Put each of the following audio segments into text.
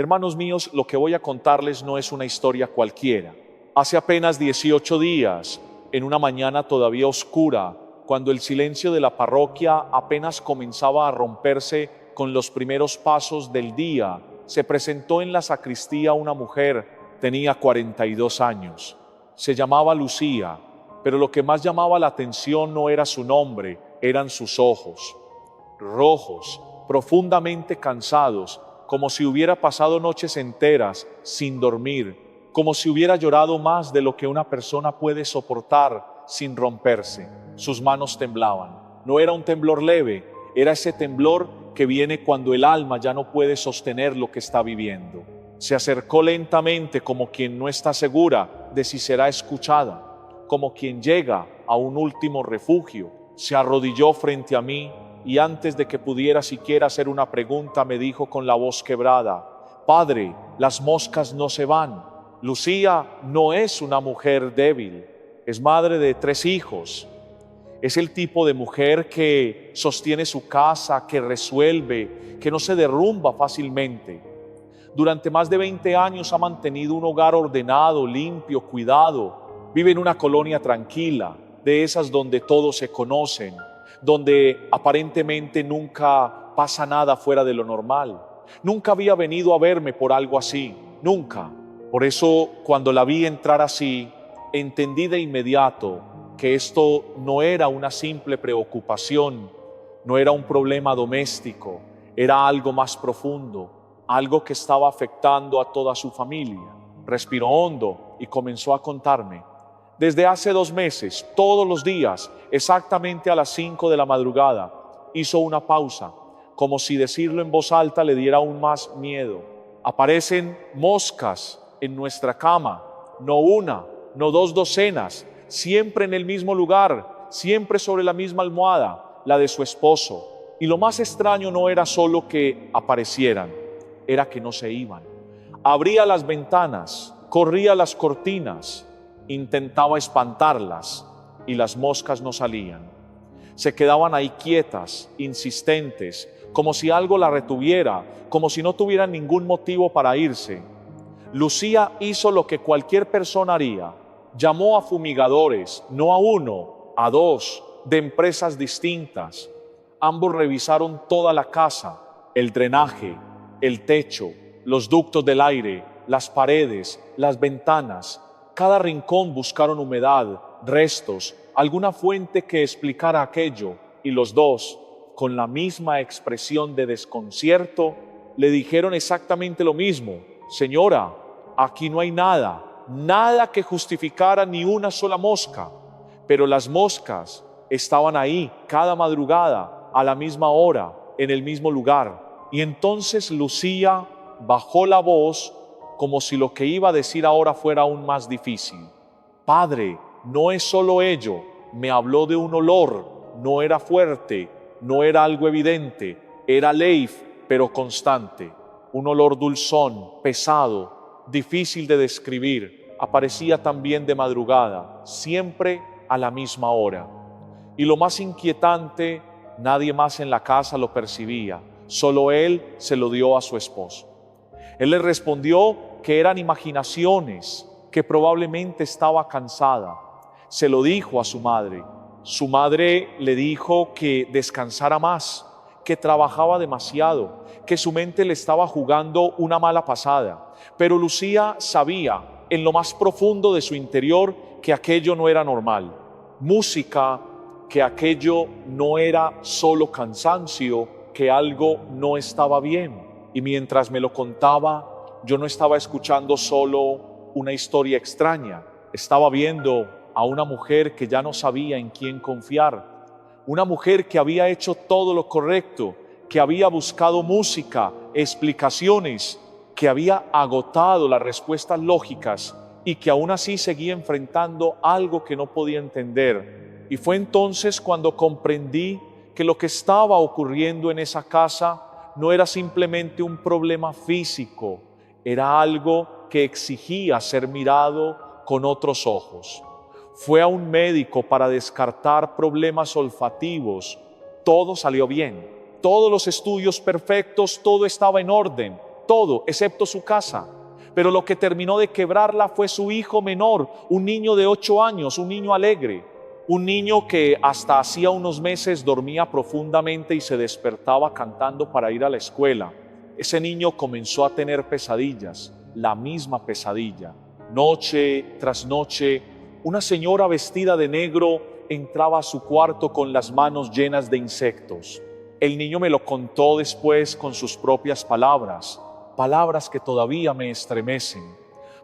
Hermanos míos, lo que voy a contarles no es una historia cualquiera. Hace apenas 18 días, en una mañana todavía oscura, cuando el silencio de la parroquia apenas comenzaba a romperse con los primeros pasos del día, se presentó en la sacristía una mujer, tenía 42 años. Se llamaba Lucía, pero lo que más llamaba la atención no era su nombre, eran sus ojos, rojos, profundamente cansados, como si hubiera pasado noches enteras sin dormir, como si hubiera llorado más de lo que una persona puede soportar sin romperse. Sus manos temblaban. No era un temblor leve, era ese temblor que viene cuando el alma ya no puede sostener lo que está viviendo. Se acercó lentamente como quien no está segura de si será escuchada, como quien llega a un último refugio. Se arrodilló frente a mí y antes de que pudiera siquiera hacer una pregunta me dijo con la voz quebrada: Padre, las moscas no se van. Lucía no es una mujer débil, es madre de 3 hijos. Es el tipo de mujer que sostiene su casa, que resuelve, que no se derrumba fácilmente. Durante más de 20 años ha mantenido un hogar ordenado, limpio, cuidado. Vive en una colonia tranquila, de esas donde todos se conocen, donde aparentemente nunca pasa nada fuera de lo normal. Nunca había venido a verme por algo así, nunca. Por eso, cuando la vi entrar así, entendí de inmediato que esto no era una simple preocupación, no era un problema doméstico, era algo más profundo, algo que estaba afectando a toda su familia. Respiró hondo y comenzó a contarme. Desde hace 2 meses, todos los días, exactamente a las 5 de la madrugada, hizo una pausa, como si decirlo en voz alta le diera aún más miedo. Aparecen moscas en nuestra cama, no una, no 2 docenas, siempre en el mismo lugar, siempre sobre la misma almohada, la de su esposo. Y lo más extraño no era solo que aparecieran, era que no se iban. Abría las ventanas, corría las cortinas, intentaba espantarlas y las moscas no salían. Se quedaban ahí quietas, insistentes, como si algo la retuviera, como si no tuvieran ningún motivo para irse. Lucía hizo lo que cualquier persona haría. Llamó a fumigadores, no a 1, a 2, de empresas distintas. Ambos revisaron toda la casa, el drenaje, el techo, los ductos del aire, las paredes, las ventanas. Cada rincón buscaron humedad, restos, alguna fuente que explicara aquello, y los dos, con la misma expresión de desconcierto, le dijeron exactamente lo mismo: Señora, aquí no hay nada, nada que justificara ni una sola mosca. Pero las moscas estaban ahí cada madrugada, a la misma hora, en el mismo lugar. Y entonces Lucía bajó la voz, como si lo que iba a decir ahora fuera aún más difícil. Padre, no es solo ello, me habló de un olor, no era fuerte, no era algo evidente, era leif, pero constante. Un olor dulzón, pesado, difícil de describir, aparecía también de madrugada, siempre a la misma hora. Y lo más inquietante, nadie más en la casa lo percibía, solo él se lo dio a su esposo. Él le respondió que eran imaginaciones, que probablemente estaba cansada. Se lo dijo a su madre. Su madre le dijo que descansara más, que trabajaba demasiado, que su mente le estaba jugando una mala pasada. Pero Lucía sabía en lo más profundo de su interior que aquello no era normal. Música, que aquello no era solo cansancio, que algo no estaba bien. Y mientras me lo contaba, yo no estaba escuchando solo una historia extraña, estaba viendo a una mujer que ya no sabía en quién confiar, una mujer que había hecho todo lo correcto, que había buscado música, explicaciones, que había agotado las respuestas lógicas y que aún así seguía enfrentando algo que no podía entender. Y fue entonces cuando comprendí que lo que estaba ocurriendo en esa casa no era simplemente un problema físico, era algo que exigía ser mirado con otros ojos. Fue a un médico para descartar problemas olfativos. Todo salió bien, todos los estudios perfectos, todo estaba en orden, todo, excepto su casa. Pero lo que terminó de quebrarla fue su hijo menor, un niño de 8 años, un niño alegre, un niño que hasta hacía unos meses dormía profundamente y se despertaba cantando para ir a la escuela. Ese niño comenzó a tener pesadillas, la misma pesadilla. Noche tras noche, una señora vestida de negro entraba a su cuarto con las manos llenas de insectos. El niño me lo contó después con sus propias palabras, palabras que todavía me estremecen.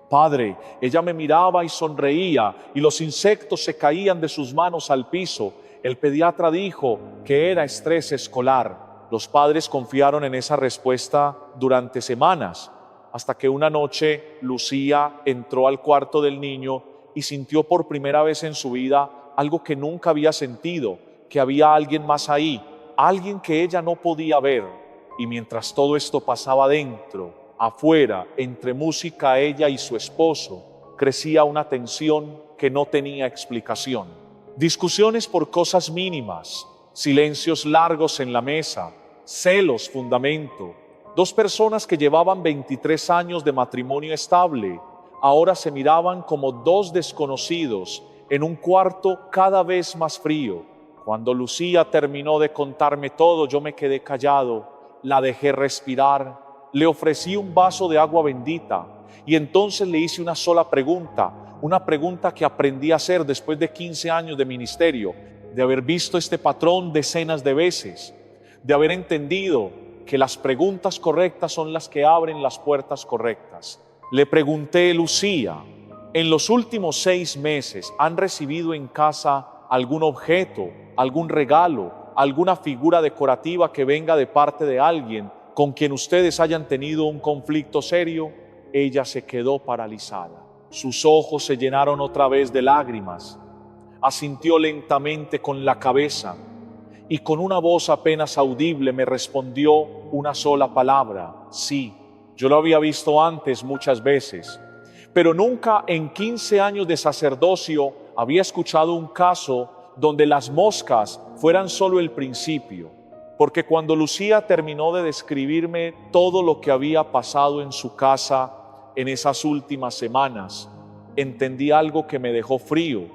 Padre, ella me miraba y sonreía y los insectos se caían de sus manos al piso. El pediatra dijo que era estrés escolar. Los padres confiaron en esa respuesta durante semanas, hasta que una noche Lucía entró al cuarto del niño y sintió por primera vez en su vida algo que nunca había sentido, que había alguien más ahí, alguien que ella no podía ver. Y mientras todo esto pasaba dentro, afuera, entre música, ella y su esposo, crecía una tensión que no tenía explicación. Discusiones por cosas mínimas, silencios largos en la mesa, celos, fundamento. Dos personas que llevaban 23 años de matrimonio estable, ahora se miraban como dos desconocidos en un cuarto cada vez más frío. Cuando Lucía terminó de contarme todo, yo me quedé callado. La dejé respirar, le ofrecí un vaso de agua bendita y entonces le hice una sola pregunta, una pregunta que aprendí a hacer después de 15 años de ministerio, de haber visto este patrón decenas de veces, de haber entendido que las preguntas correctas son las que abren las puertas correctas. Le pregunté: Lucía, en los últimos 6 meses, ¿han recibido en casa algún objeto, algún regalo, alguna figura decorativa que venga de parte de alguien con quien ustedes hayan tenido un conflicto serio? Ella se quedó paralizada. Sus ojos se llenaron otra vez de lágrimas. Asintió lentamente con la cabeza y con una voz apenas audible me respondió una sola palabra: sí. Yo lo había visto antes muchas veces, pero nunca en 15 años de sacerdocio había escuchado un caso donde las moscas fueran solo el principio, porque cuando Lucía terminó de describirme todo lo que había pasado en su casa en esas últimas semanas, entendí algo que me dejó frío.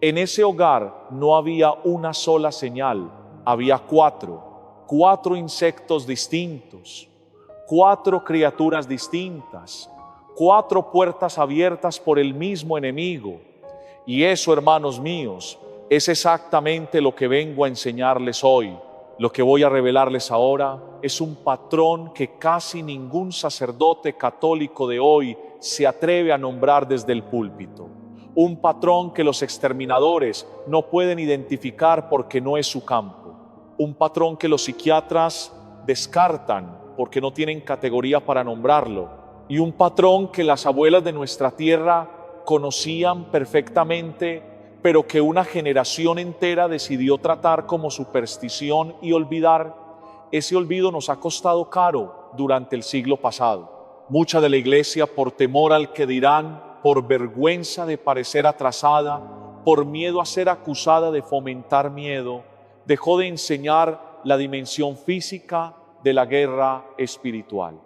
En ese hogar no había una sola señal, había 4 insectos distintos, 4 criaturas distintas, 4 puertas abiertas por el mismo enemigo. Y eso, hermanos míos, es exactamente lo que vengo a enseñarles hoy. Lo que voy a revelarles ahora es un patrón que casi ningún sacerdote católico de hoy se atreve a nombrar desde el púlpito. Un patrón que los exterminadores no pueden identificar porque no es su campo. Un patrón que los psiquiatras descartan porque no tienen categoría para nombrarlo. Y un patrón que las abuelas de nuestra tierra conocían perfectamente, pero que una generación entera decidió tratar como superstición y olvidar. Ese olvido nos ha costado caro durante el siglo pasado. Mucha de la iglesia, por temor al que dirán, por vergüenza de parecer atrasada, por miedo a ser acusada de fomentar miedo, dejó de enseñar la dimensión física de la guerra espiritual.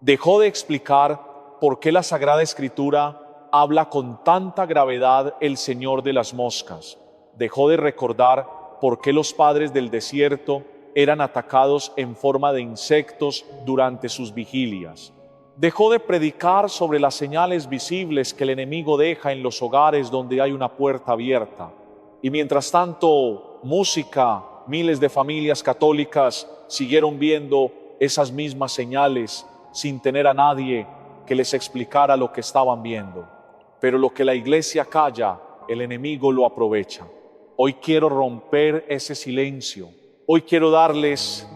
Dejó de explicar por qué la Sagrada Escritura habla con tanta gravedad el Señor de las moscas. Dejó de recordar por qué los padres del desierto eran atacados en forma de insectos durante sus vigilias. Dejó de predicar sobre las señales visibles que el enemigo deja en los hogares donde hay una puerta abierta. Y mientras tanto, música, miles de familias católicas siguieron viendo esas mismas señales sin tener a nadie que les explicara lo que estaban viendo. Pero lo que la iglesia calla, el enemigo lo aprovecha. Hoy quiero romper ese silencio. Hoy quiero darles,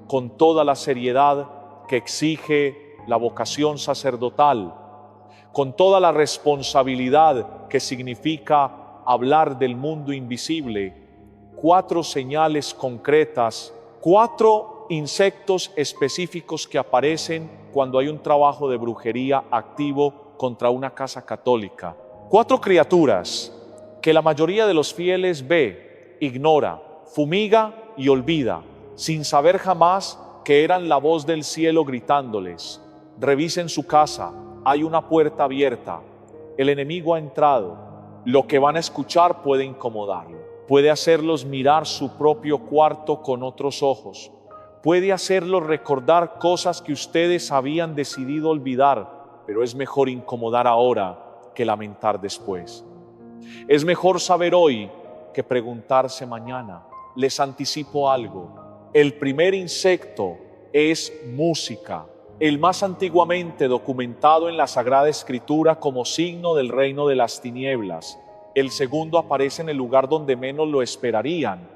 con toda la seriedad que exige la vocación sacerdotal, con toda la responsabilidad que significa hablar del mundo invisible, 4 señales concretas, 4 insectos específicos que aparecen cuando hay un trabajo de brujería activo contra una casa católica. 4 criaturas que la mayoría de los fieles ve, ignora, fumiga y olvida, sin saber jamás que eran la voz del cielo gritándoles: Revisen su casa, hay una puerta abierta, el enemigo ha entrado. Lo que van a escuchar puede incomodarlo, puede hacerlos mirar su propio cuarto con otros ojos, puede hacerlos recordar cosas que ustedes habían decidido olvidar, pero es mejor incomodar ahora que lamentar después. Es mejor saber hoy que preguntarse mañana. Les anticipo algo. El primer insecto es música, el más antiguamente documentado en la Sagrada Escritura como signo del reino de las tinieblas. El segundo aparece en el lugar donde menos lo esperarían,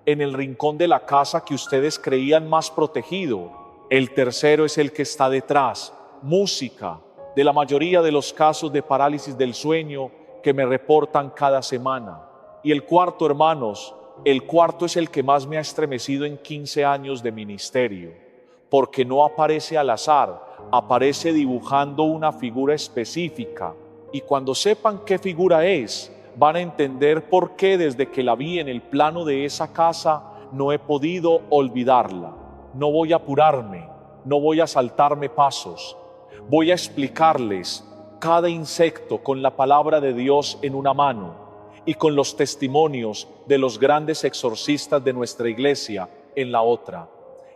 en el rincón de la casa que ustedes creían más protegido. El tercero es el que está detrás, música, de la mayoría de los casos de parálisis del sueño que me reportan cada semana. Y el cuarto, hermanos, el cuarto es el que más me ha estremecido en 15 años de ministerio, porque no aparece al azar, aparece dibujando una figura específica. Y cuando sepan qué figura es, van a entender por qué desde que la vi en el plano de esa casa no he podido olvidarla. No voy a apurarme, no voy a saltarme pasos. Voy a explicarles cada insecto con la palabra de Dios en una mano y con los testimonios de los grandes exorcistas de nuestra iglesia en la otra.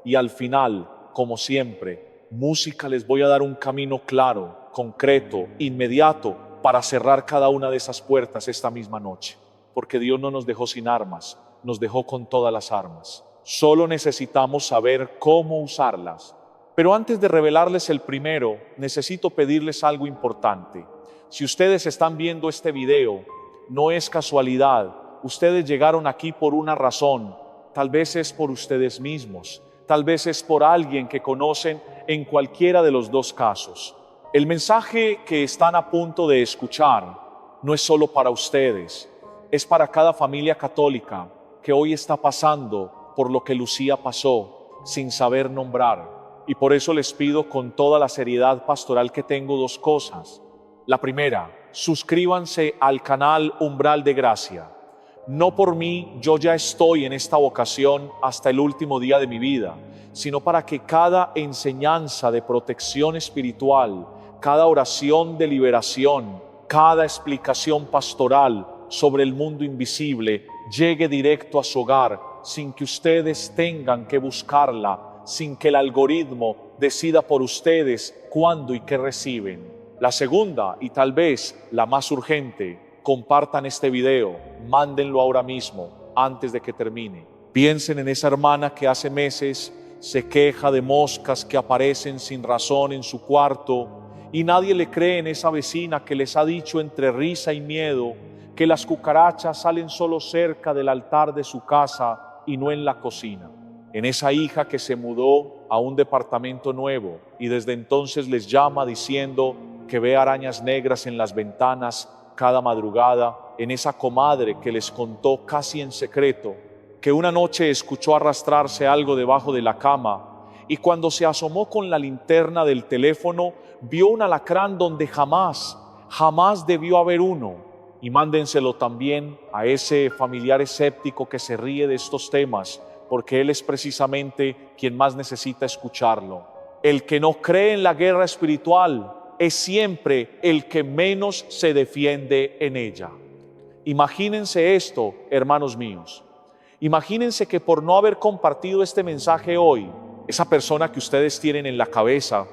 Y al final, como siempre, música, les voy a dar un camino claro, concreto, inmediato para cerrar cada una de esas puertas esta misma noche. Porque Dios no nos dejó sin armas, nos dejó con todas las armas. Solo necesitamos saber cómo usarlas. Pero antes de revelarles el primero, necesito pedirles algo importante. Si ustedes están viendo este video, no es casualidad. Ustedes llegaron aquí por una razón. Tal vez es por ustedes mismos. Tal vez es por alguien que conocen en cualquiera de los dos casos. El mensaje que están a punto de escuchar no es solo para ustedes. Es para cada familia católica que hoy está pasando por lo que Lucía pasó sin saber nombrar. Y por eso les pido con toda la seriedad pastoral que tengo dos cosas. La primera, suscríbanse al canal Umbral de Gracia. No por mí, yo ya estoy en esta vocación hasta el último día de mi vida, sino para que cada enseñanza de protección espiritual, cada oración de liberación, cada explicación pastoral sobre el mundo invisible llegue directo a su hogar sin que ustedes tengan que buscarla, sin que el algoritmo decida por ustedes cuándo y qué reciben. La segunda, y tal vez la más urgente, compartan este video, mándenlo ahora mismo, antes de que termine. Piensen en esa hermana que hace meses se queja de moscas que aparecen sin razón en su cuarto y nadie le cree en esa vecina que les ha dicho entre risa y miedo que las cucarachas salen solo cerca del altar de su casa y no en la cocina. En esa hija que se mudó a un departamento nuevo y desde entonces les llama diciendo que ve arañas negras en las ventanas cada madrugada, en esa comadre que les contó casi en secreto que una noche escuchó arrastrarse algo debajo de la cama y cuando se asomó con la linterna del teléfono vio un alacrán donde jamás debió haber uno. Y mándenselo también a ese familiar escéptico que se ríe de estos temas, porque él es precisamente quien más necesita escucharlo. El que no cree en la guerra espiritual es siempre el que menos se defiende en ella. Imagínense esto, hermanos míos. Imagínense que por no haber compartido este mensaje hoy, esa persona que ustedes tienen en la cabeza,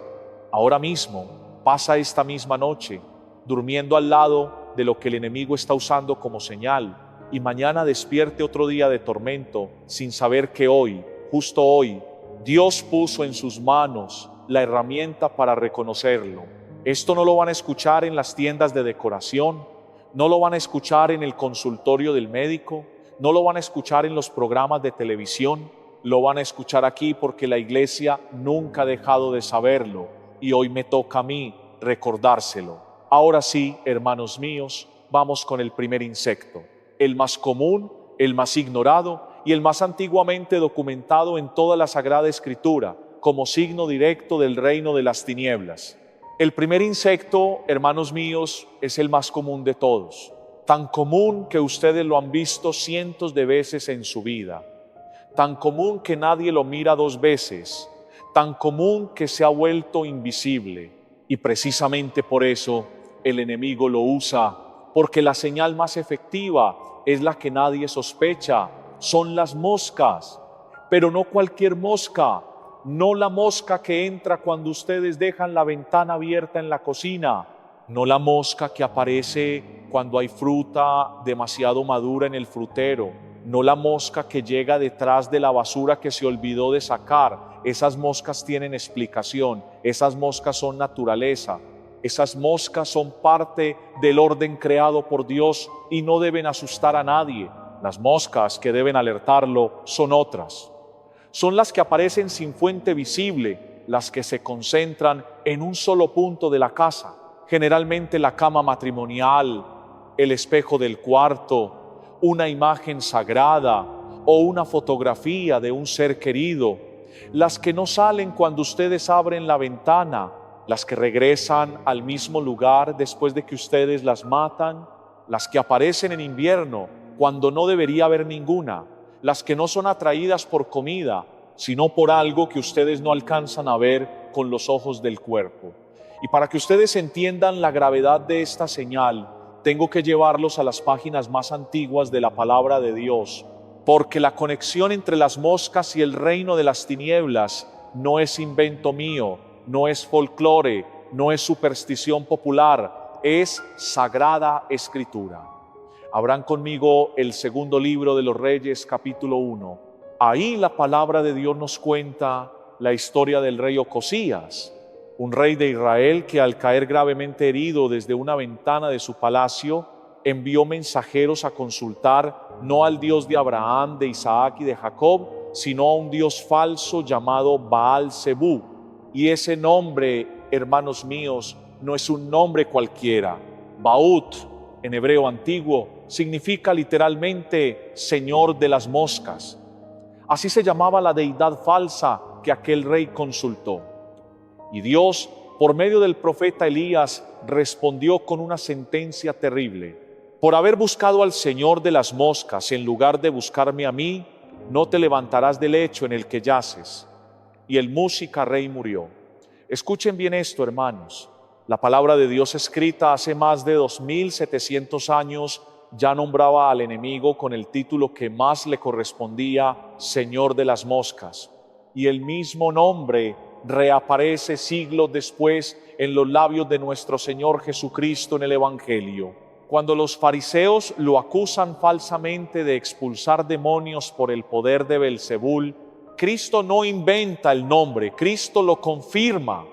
ahora mismo, pasa esta misma noche, durmiendo al lado de lo que el enemigo está usando como señal, y mañana despierte otro día de tormento sin saber que hoy, justo hoy, Dios puso en sus manos la herramienta para reconocerlo. Esto no lo van a escuchar en las tiendas de decoración, no lo van a escuchar en el consultorio del médico, no lo van a escuchar en los programas de televisión, lo van a escuchar aquí porque la iglesia nunca ha dejado de saberlo y hoy me toca a mí recordárselo. Ahora sí, hermanos míos, vamos con el primer insecto, el más común, el más ignorado y el más antiguamente documentado en toda la Sagrada Escritura como signo directo del reino de las tinieblas. El primer insecto, hermanos míos, es el más común de todos, tan común que ustedes lo han visto cientos de veces en su vida, tan común que nadie lo mira dos veces, tan común que se ha vuelto invisible. Y precisamente por eso el enemigo lo usa, porque la señal más efectiva es la que nadie sospecha, son las moscas. Pero no cualquier mosca, no la mosca que entra cuando ustedes dejan la ventana abierta en la cocina, no la mosca que aparece cuando hay fruta demasiado madura en el frutero, no la mosca que llega detrás de la basura que se olvidó de sacar. Esas moscas tienen explicación, esas moscas son naturaleza, esas moscas son parte del orden creado por Dios y no deben asustar a nadie. Las moscas que deben alertarlo son otras. Son las que aparecen sin fuente visible, las que se concentran en un solo punto de la casa, generalmente la cama matrimonial, el espejo del cuarto, una imagen sagrada o una fotografía de un ser querido, las que no salen cuando ustedes abren la ventana, las que regresan al mismo lugar después de que ustedes las matan, las que aparecen en invierno cuando no debería haber ninguna, las que no son atraídas por comida, sino por algo que ustedes no alcanzan a ver con los ojos del cuerpo. Y para que ustedes entiendan la gravedad de esta señal, tengo que llevarlos a las páginas más antiguas de la palabra de Dios, porque la conexión entre las moscas y el reino de las tinieblas no es invento mío, no es folclore, no es superstición popular, es sagrada escritura. Abran conmigo el segundo libro de los Reyes, capítulo 1. Ahí la palabra de Dios nos cuenta la historia del rey Ocosías, un rey de Israel que al caer gravemente herido desde una ventana de su palacio, envió mensajeros a consultar no al Dios de Abraham, de Isaac y de Jacob, sino a un Dios falso llamado Baal-Zebú. Y ese nombre, hermanos míos, no es un nombre cualquiera. Baut, en hebreo antiguo, significa literalmente Señor de las moscas. Así se llamaba la deidad falsa que aquel rey consultó. Y Dios, por medio del profeta Elías, respondió con una sentencia terrible. Por haber buscado al Señor de las moscas en lugar de buscarme a mí, no te levantarás del lecho en el que yaces. Y el música rey murió. Escuchen bien esto, hermanos. La palabra de Dios escrita hace más de 2700 años ya nombraba al enemigo con el título que más le correspondía, Señor de las moscas. Y el mismo nombre reaparece siglos después en los labios de nuestro Señor Jesucristo en el Evangelio. Cuando los fariseos lo acusan falsamente de expulsar demonios por el poder de Belzebul, Cristo no inventa el nombre, Cristo lo confirma.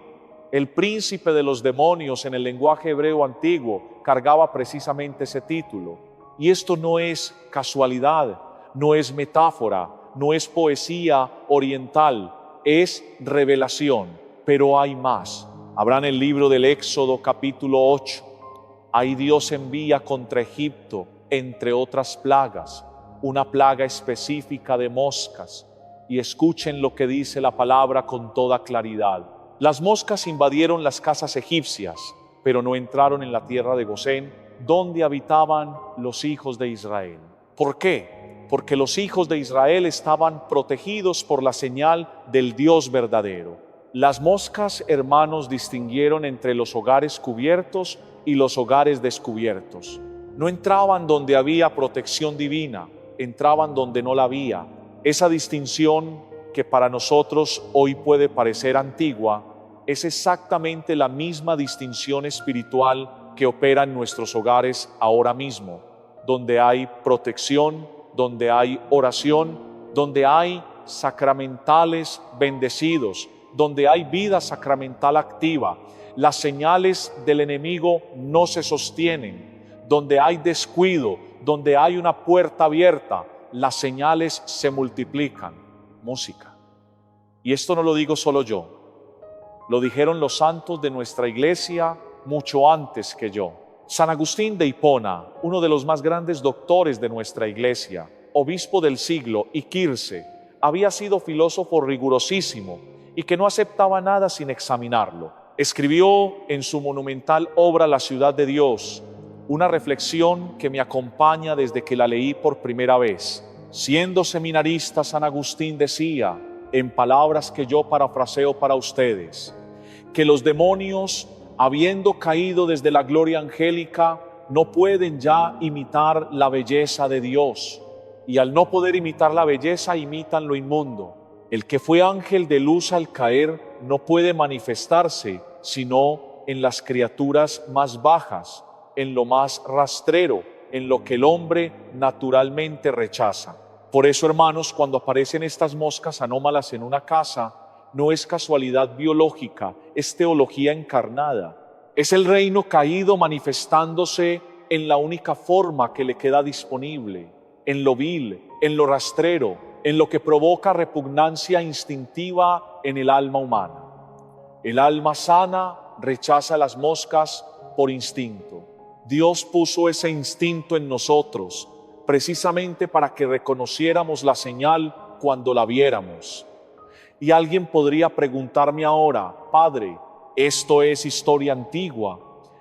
El príncipe de los demonios en el lenguaje hebreo antiguo cargaba precisamente ese título. Y esto no es casualidad, no es metáfora, no es poesía oriental, es revelación. Pero hay más. Habrá en el libro del Éxodo capítulo 8. Ahí Dios envía contra Egipto, entre otras plagas, una plaga específica de moscas. Y escuchen lo que dice la palabra con toda claridad. Las moscas invadieron las casas egipcias, pero no entraron en la tierra de Gosén, donde habitaban los hijos de Israel. ¿Por qué? Porque los hijos de Israel estaban protegidos por la señal del Dios verdadero. Las moscas, hermanos, distinguieron entre los hogares cubiertos y los hogares descubiertos. No entraban donde había protección divina, entraban donde no la había. Esa distinción que para nosotros hoy puede parecer antigua, es exactamente la misma distinción espiritual que opera en nuestros hogares ahora mismo, donde hay protección, donde hay oración, donde hay sacramentales bendecidos, donde hay vida sacramental activa. Las señales del enemigo no se sostienen, donde hay descuido, donde hay una puerta abierta, las señales se multiplican. Música. Y esto no lo digo solo yo, lo dijeron los santos de nuestra iglesia mucho antes que yo. San Agustín de Hipona, uno de los más grandes doctores de nuestra iglesia, obispo del siglo, y Quirce, había sido filósofo rigurosísimo y que no aceptaba nada sin examinarlo. Escribió en su monumental obra La ciudad de Dios, una reflexión que me acompaña desde que la leí por primera vez. Siendo seminarista, San Agustín decía: en palabras que yo parafraseo para ustedes, que los demonios, habiendo caído desde la gloria angélica, no pueden ya imitar la belleza de Dios, y al no poder imitar la belleza, imitan lo inmundo. El que fue ángel de luz al caer no puede manifestarse sino en las criaturas más bajas, en lo más rastrero, en lo que el hombre naturalmente rechaza. Por eso, hermanos, cuando aparecen estas moscas anómalas en una casa, no es casualidad biológica, es teología encarnada. Es el reino caído manifestándose en la única forma que le queda disponible, en lo vil, en lo rastrero, en lo que provoca repugnancia instintiva en el alma humana. El alma sana rechaza las moscas por instinto. Dios puso ese instinto en nosotros, precisamente para que reconociéramos la señal cuando la viéramos. Y alguien podría preguntarme ahora: Padre, esto es historia antigua,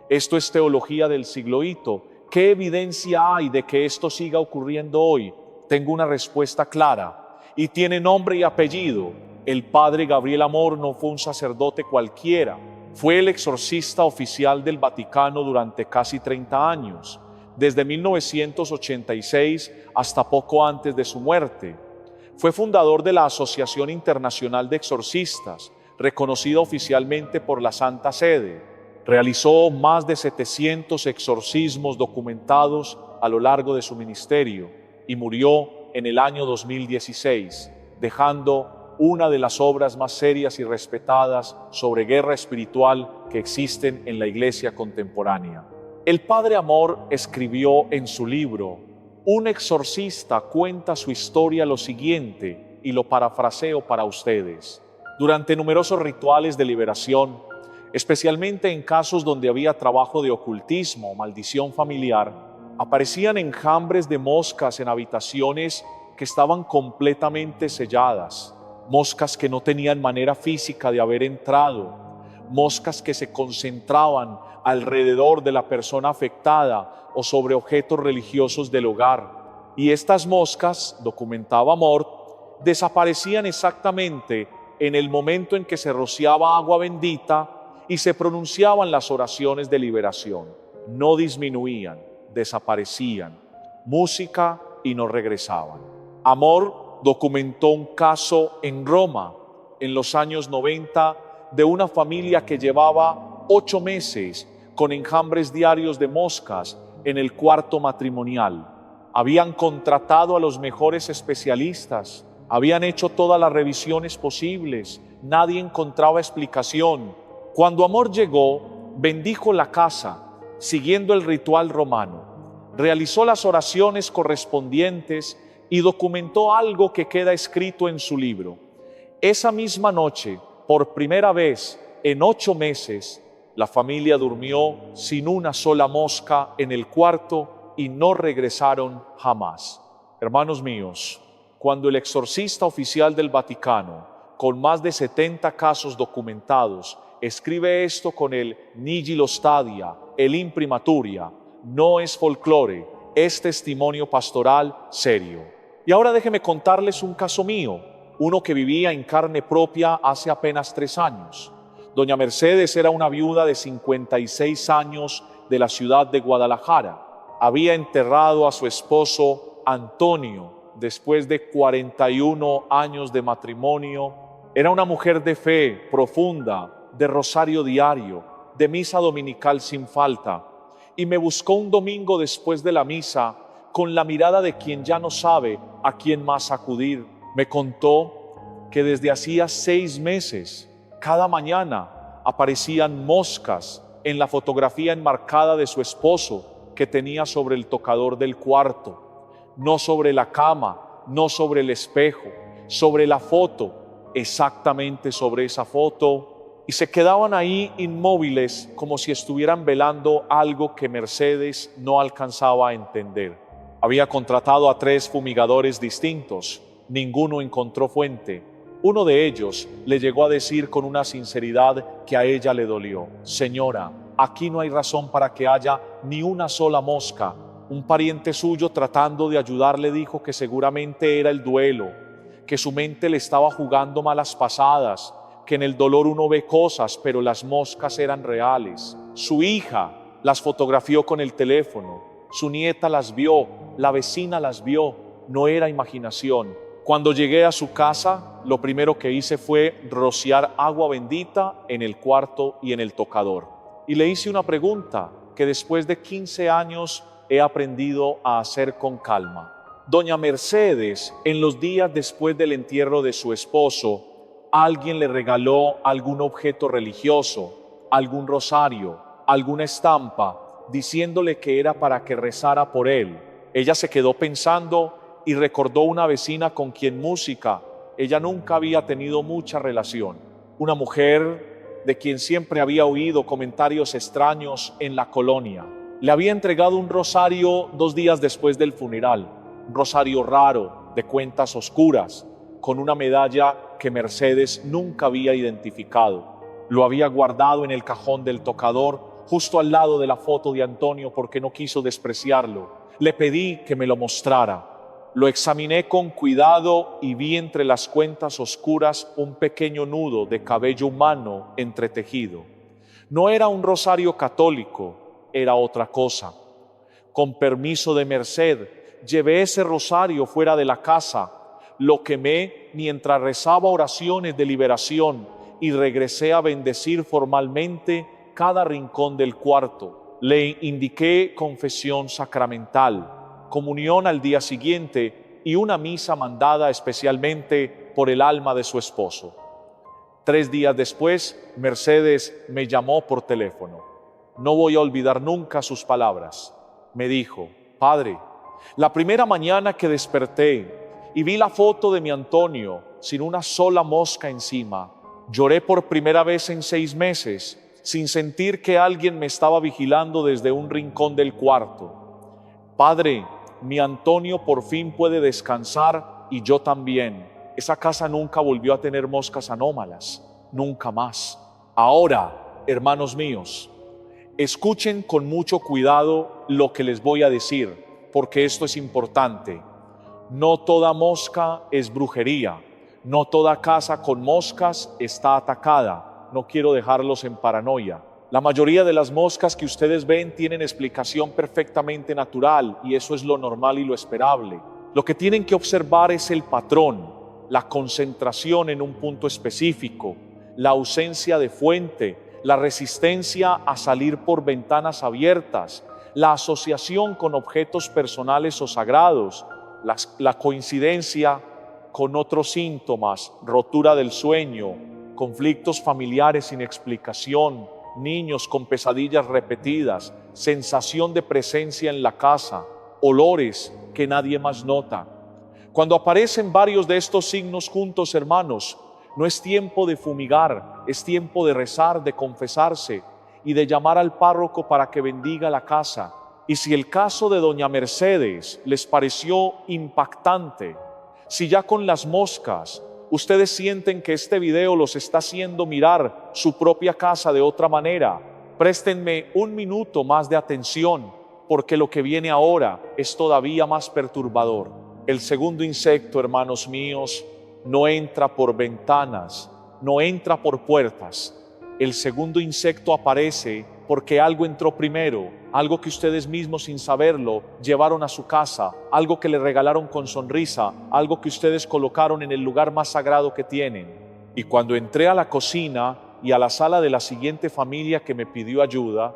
esto es teología del siglo hito, ¿qué evidencia hay de que esto siga ocurriendo hoy? Tengo una respuesta clara, y tiene nombre y apellido. El padre Gabriel Amor no fue un sacerdote cualquiera, fue el exorcista oficial del Vaticano durante casi 30 años, desde 1986 hasta poco antes de su muerte. Fue fundador de la Asociación Internacional de Exorcistas, reconocida oficialmente por la Santa Sede. Realizó más de 700 exorcismos documentados a lo largo de su ministerio y murió en el año 2016, dejando una de las obras más serias y respetadas sobre guerra espiritual que existen en la Iglesia contemporánea. El Padre Amor escribió en su libro: Un exorcista cuenta su historia lo siguiente, y lo parafraseo para ustedes. Durante numerosos rituales de liberación, especialmente en casos donde había trabajo de ocultismo o maldición familiar, aparecían enjambres de moscas en habitaciones que estaban completamente selladas, moscas que no tenían manera física de haber entrado, moscas que se concentraban alrededor de la persona afectada o sobre objetos religiosos del hogar. Y estas moscas, documentaba Amor, desaparecían exactamente en el momento en que se rociaba agua bendita y se pronunciaban las oraciones de liberación. No disminuían, desaparecían, música y no regresaban. Amor documentó un caso en Roma en los años 90 de una familia que llevaba 8 meses con enjambres diarios de moscas en el cuarto matrimonial. Habían contratado a los mejores especialistas, habían hecho todas las revisiones posibles, nadie encontraba explicación. Cuando Amor llegó, bendijo la casa, siguiendo el ritual romano, realizó las oraciones correspondientes y documentó algo que queda escrito en su libro. Esa misma noche, por primera vez en 8 meses, la familia durmió sin una sola mosca en el cuarto y no regresaron jamás. Hermanos míos, cuando el exorcista oficial del Vaticano, con más de 70 casos documentados, escribe esto con el Nihil Ostadia, el Imprimatur, no es folclore, es testimonio pastoral serio. Y ahora déjeme contarles un caso mío, uno que vivía en carne propia hace apenas 3 años. Doña Mercedes era una viuda de 56 años de la ciudad de Guadalajara. Había enterrado a su esposo Antonio después de 41 años de matrimonio. Era una mujer de fe profunda, de rosario diario, de misa dominical sin falta. Y me buscó un domingo después de la misa con la mirada de quien ya no sabe a quién más acudir. Me contó que desde hacía 6 meses, cada mañana aparecían moscas en la fotografía enmarcada de su esposo que tenía sobre el tocador del cuarto, no sobre la cama, no sobre el espejo, sobre la foto, exactamente sobre esa foto, y se quedaban ahí inmóviles como si estuvieran velando algo que Mercedes no alcanzaba a entender. Había contratado a 3 fumigadores distintos, ninguno encontró fuente. Uno de ellos le llegó a decir con una sinceridad que a ella le dolió: Señora, aquí no hay razón para que haya ni una sola mosca. Un pariente suyo, tratando de ayudarle, dijo que seguramente era el duelo, que su mente le estaba jugando malas pasadas, que en el dolor uno ve cosas, pero las moscas eran reales. Su hija las fotografió con el teléfono, su nieta las vio, la vecina las vio, no era imaginación. Cuando llegué a su casa, lo primero que hice fue rociar agua bendita en el cuarto y en el tocador. Y le hice una pregunta que después de 15 años he aprendido a hacer con calma. Doña Mercedes, en los días después del entierro de su esposo, alguien le regaló algún objeto religioso, algún rosario, alguna estampa, diciéndole que era para que rezara por él. Ella se quedó pensando y recordó una vecina con quien música ella nunca había tenido mucha relación. Una mujer de quien siempre había oído comentarios extraños en la colonia. Le había entregado un rosario 2 días después del funeral, un rosario raro, de cuentas oscuras, con una medalla que Mercedes nunca había identificado. Lo había guardado en el cajón del tocador, justo al lado de la foto de Antonio, porque no quiso despreciarlo. Le pedí que me lo mostrara. Lo examiné con cuidado y vi entre las cuentas oscuras un pequeño nudo de cabello humano entretejido. No era un rosario católico, era otra cosa. Con permiso de Merced, llevé ese rosario fuera de la casa, lo quemé mientras rezaba oraciones de liberación y regresé a bendecir formalmente cada rincón del cuarto. Le indiqué confesión sacramental, comunión al día siguiente y una misa mandada especialmente por el alma de su esposo. 3 días después, Mercedes me llamó por teléfono. No voy a olvidar nunca sus palabras. Me dijo: Padre, la primera mañana que desperté y vi la foto de mi Antonio sin una sola mosca encima, lloré por primera vez en 6 meses, sin sentir que alguien me estaba vigilando desde un rincón del cuarto. Padre, mi Antonio por fin puede descansar y yo también. Esa casa nunca volvió a tener moscas anómalas, nunca más. Ahora, hermanos míos, escuchen con mucho cuidado lo que les voy a decir, porque esto es importante. No toda mosca es brujería, no toda casa con moscas está atacada. No quiero dejarlos en paranoia. La mayoría de las moscas que ustedes ven tienen explicación perfectamente natural y eso es lo normal y lo esperable. Lo que tienen que observar es el patrón, la concentración en un punto específico, la ausencia de fuente, la resistencia a salir por ventanas abiertas, la asociación con objetos personales o sagrados, la coincidencia con otros síntomas, rotura del sueño, conflictos familiares sin explicación, niños con pesadillas repetidas, sensación de presencia en la casa, olores que nadie más nota. Cuando aparecen varios de estos signos juntos, hermanos, no es tiempo de fumigar, es tiempo de rezar, de confesarse y de llamar al párroco para que bendiga la casa. Y si el caso de doña Mercedes les pareció impactante, si ya con las moscas ustedes sienten que este video los está haciendo mirar su propia casa de otra manera, préstenme 1 minuto más de atención, porque lo que viene ahora es todavía más perturbador. El segundo insecto, hermanos míos, no entra por ventanas, no entra por puertas. El segundo insecto aparece porque algo entró primero, algo que ustedes mismos sin saberlo llevaron a su casa, algo que le regalaron con sonrisa, algo que ustedes colocaron en el lugar más sagrado que tienen. Y cuando entré a la cocina y a la sala de la siguiente familia que me pidió ayuda,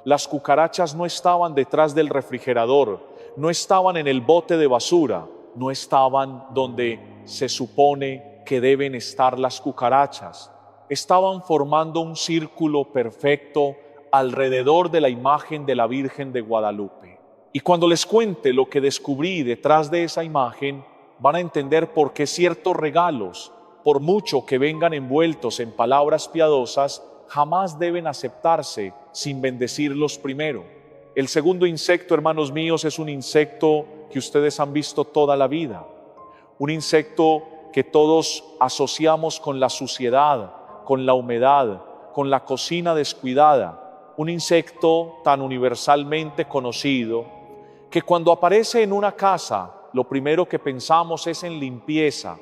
las cucarachas no estaban detrás del refrigerador, no estaban en el bote de basura, no estaban donde se supone que deben estar las cucarachas. Estaban formando un círculo perfecto alrededor de la imagen de la Virgen de Guadalupe. Y cuando les cuente lo que descubrí detrás de esa imagen, van a entender por qué ciertos regalos, por mucho que vengan envueltos en palabras piadosas, jamás deben aceptarse sin bendecirlos primero. El segundo insecto, hermanos míos, es un insecto que ustedes han visto toda la vida. Un insecto que todos asociamos con la suciedad, con la humedad, con la cocina descuidada. Un insecto tan universalmente conocido que cuando aparece en una casa, lo primero que pensamos es en limpieza,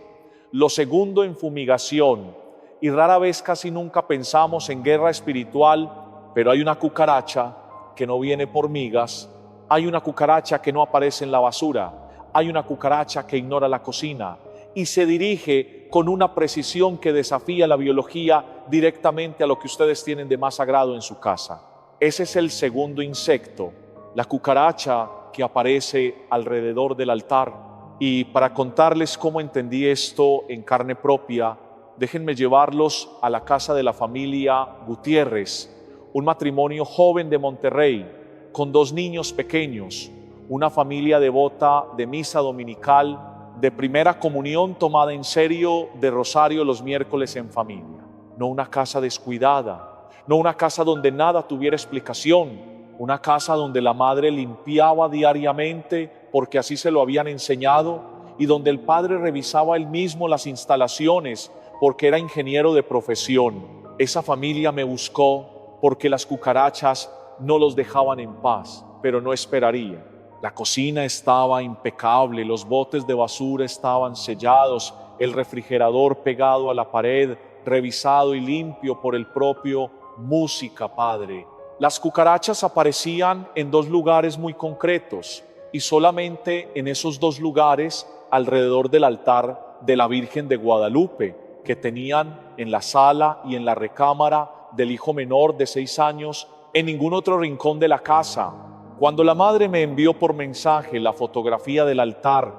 lo segundo en fumigación, y rara vez, casi nunca pensamos en guerra espiritual, pero hay una cucaracha que no viene por migas, hay una cucaracha que no aparece en la basura, hay una cucaracha que ignora la cocina y se dirige con una precisión que desafía la biología directamente a lo que ustedes tienen de más sagrado en su casa. Ese es el segundo insecto, la cucaracha que aparece alrededor del altar. Y para contarles cómo entendí esto en carne propia, déjenme llevarlos a la casa de la familia Gutiérrez, un matrimonio joven de Monterrey, con 2 niños pequeños, una familia devota de misa dominical, de primera comunión tomada en serio, de rosario los miércoles en familia. No una casa descuidada, no una casa donde nada tuviera explicación, una casa donde la madre limpiaba diariamente porque así se lo habían enseñado y donde el padre revisaba él mismo las instalaciones porque era ingeniero de profesión. Esa familia me buscó porque las cucarachas no los dejaban en paz, pero no esperaría. La cocina estaba impecable, los botes de basura estaban sellados, el refrigerador pegado a la pared, revisado y limpio por el propio Música Padre. Las cucarachas aparecían en 2 lugares muy concretos y solamente en esos 2 lugares alrededor del altar de la Virgen de Guadalupe que tenían en la sala y en la recámara del hijo menor de 6 años, en ningún otro rincón de la casa. Cuando la madre me envió por mensaje la fotografía del altar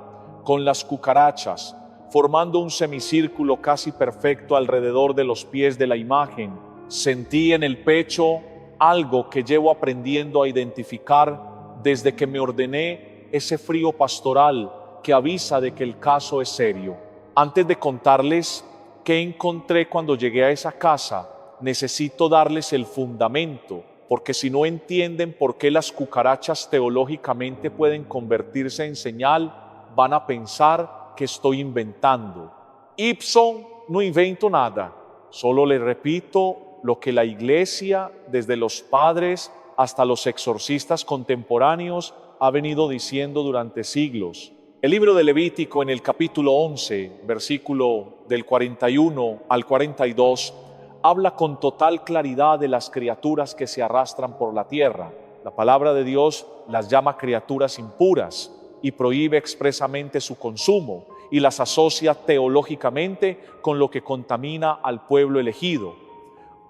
con las cucarachas formando un semicírculo casi perfecto alrededor de los pies de la imagen, sentí en el pecho algo que llevo aprendiendo a identificar desde que me ordené, ese frío pastoral que avisa de que el caso es serio. Antes de contarles qué encontré cuando llegué a esa casa, necesito darles el fundamento, porque si no entienden por qué las cucarachas teológicamente pueden convertirse en señal, van a pensar que estoy inventando. Ipso no invento nada, solo les repito lo que la Iglesia, desde los padres hasta los exorcistas contemporáneos, ha venido diciendo durante siglos. El libro de Levítico, en el capítulo 11, versículo del 41 al 42, habla con total claridad de las criaturas que se arrastran por la tierra. La palabra de Dios las llama criaturas impuras y prohíbe expresamente su consumo y las asocia teológicamente con lo que contamina al pueblo elegido.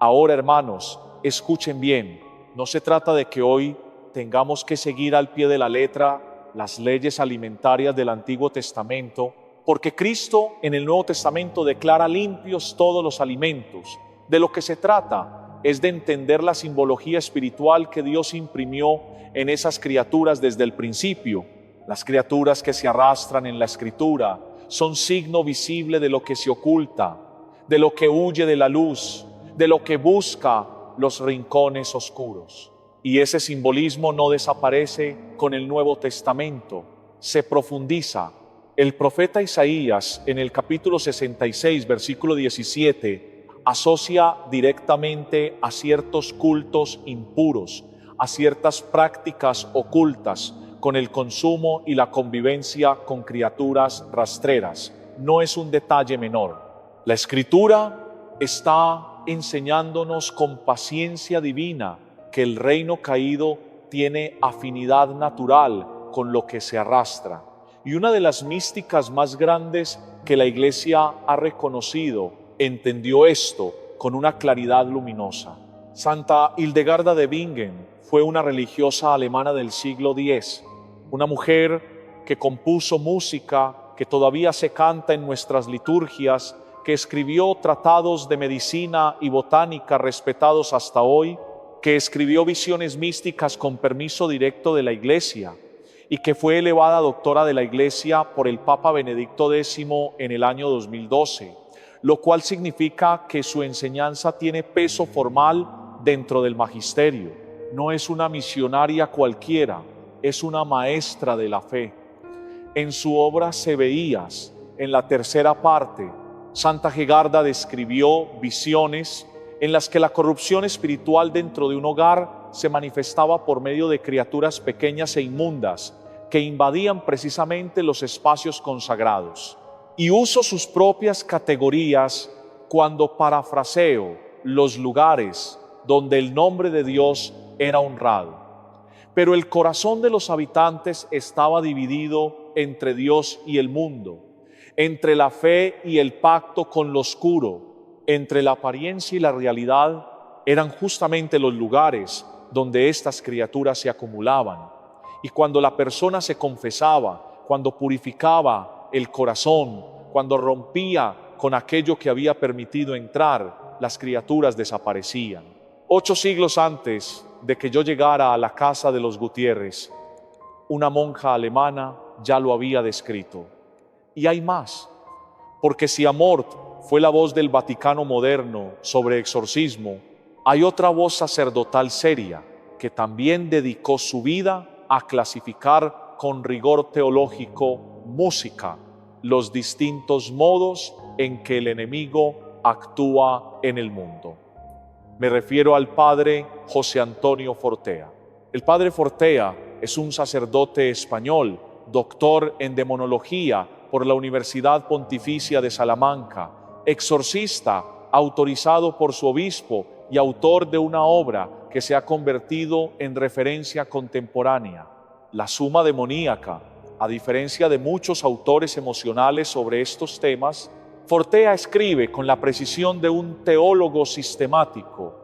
Ahora, hermanos, escuchen bien, no se trata de que hoy tengamos que seguir al pie de la letra las leyes alimentarias del Antiguo Testamento, porque Cristo en el Nuevo Testamento declara limpios todos los alimentos. De lo que se trata es de entender la simbología espiritual que Dios imprimió en esas criaturas desde el principio. Las criaturas que se arrastran en la Escritura son signo visible de lo que se oculta, de lo que huye de la luz, de lo que busca los rincones oscuros. Y ese simbolismo no desaparece con el Nuevo Testamento, se profundiza. El profeta Isaías, en el capítulo 66, versículo 17, asocia directamente a ciertos cultos impuros, a ciertas prácticas ocultas, con el consumo y la convivencia con criaturas rastreras. No es un detalle menor. La Escritura está enseñándonos con paciencia divina que el reino caído tiene afinidad natural con lo que se arrastra. Y una de las místicas más grandes que la Iglesia ha reconocido, entendió esto con una claridad luminosa. Santa Hildegarda de Bingen fue una religiosa alemana del siglo X, una mujer que compuso música que todavía se canta en nuestras liturgias, que escribió tratados de medicina y botánica respetados hasta hoy, que escribió visiones místicas con permiso directo de la Iglesia y que fue elevada doctora de la Iglesia por el Papa Benedicto X en el año 2012, lo cual significa que su enseñanza tiene peso formal dentro del magisterio. No es una misionaria cualquiera, es una maestra de la fe. En su obra Sebeías, en la tercera parte, Santa Hildegarda describió visiones en las que la corrupción espiritual dentro de un hogar se manifestaba por medio de criaturas pequeñas e inmundas que invadían precisamente los espacios consagrados. y uso sus propias categorías cuando parafraseo los lugares donde el nombre de Dios era honrado. Pero el corazón de los habitantes estaba dividido entre Dios y el mundo, entre la fe y el pacto con lo oscuro, entre la apariencia y la realidad. Eran justamente los lugares donde estas criaturas se acumulaban. Y cuando la persona se confesaba, cuando purificaba el corazón, cuando rompía con aquello que había permitido entrar, las criaturas desaparecían. 8 siglos antes de que yo llegara a la casa de los Gutiérrez, una monja alemana ya lo había descrito. Y hay más, porque si Amort fue la voz del Vaticano moderno sobre exorcismo, hay otra voz sacerdotal seria que también dedicó su vida a clasificar con rigor teológico música, los distintos modos en que el enemigo actúa en el mundo. Me refiero al padre José Antonio Fortea. El padre Fortea es un sacerdote español, doctor en demonología por la Universidad Pontificia de Salamanca, exorcista autorizado por su obispo y autor de una obra que se ha convertido en referencia contemporánea, La Suma Demoníaca. A diferencia de muchos autores emocionales sobre estos temas, Fortea escribe con la precisión de un teólogo sistemático,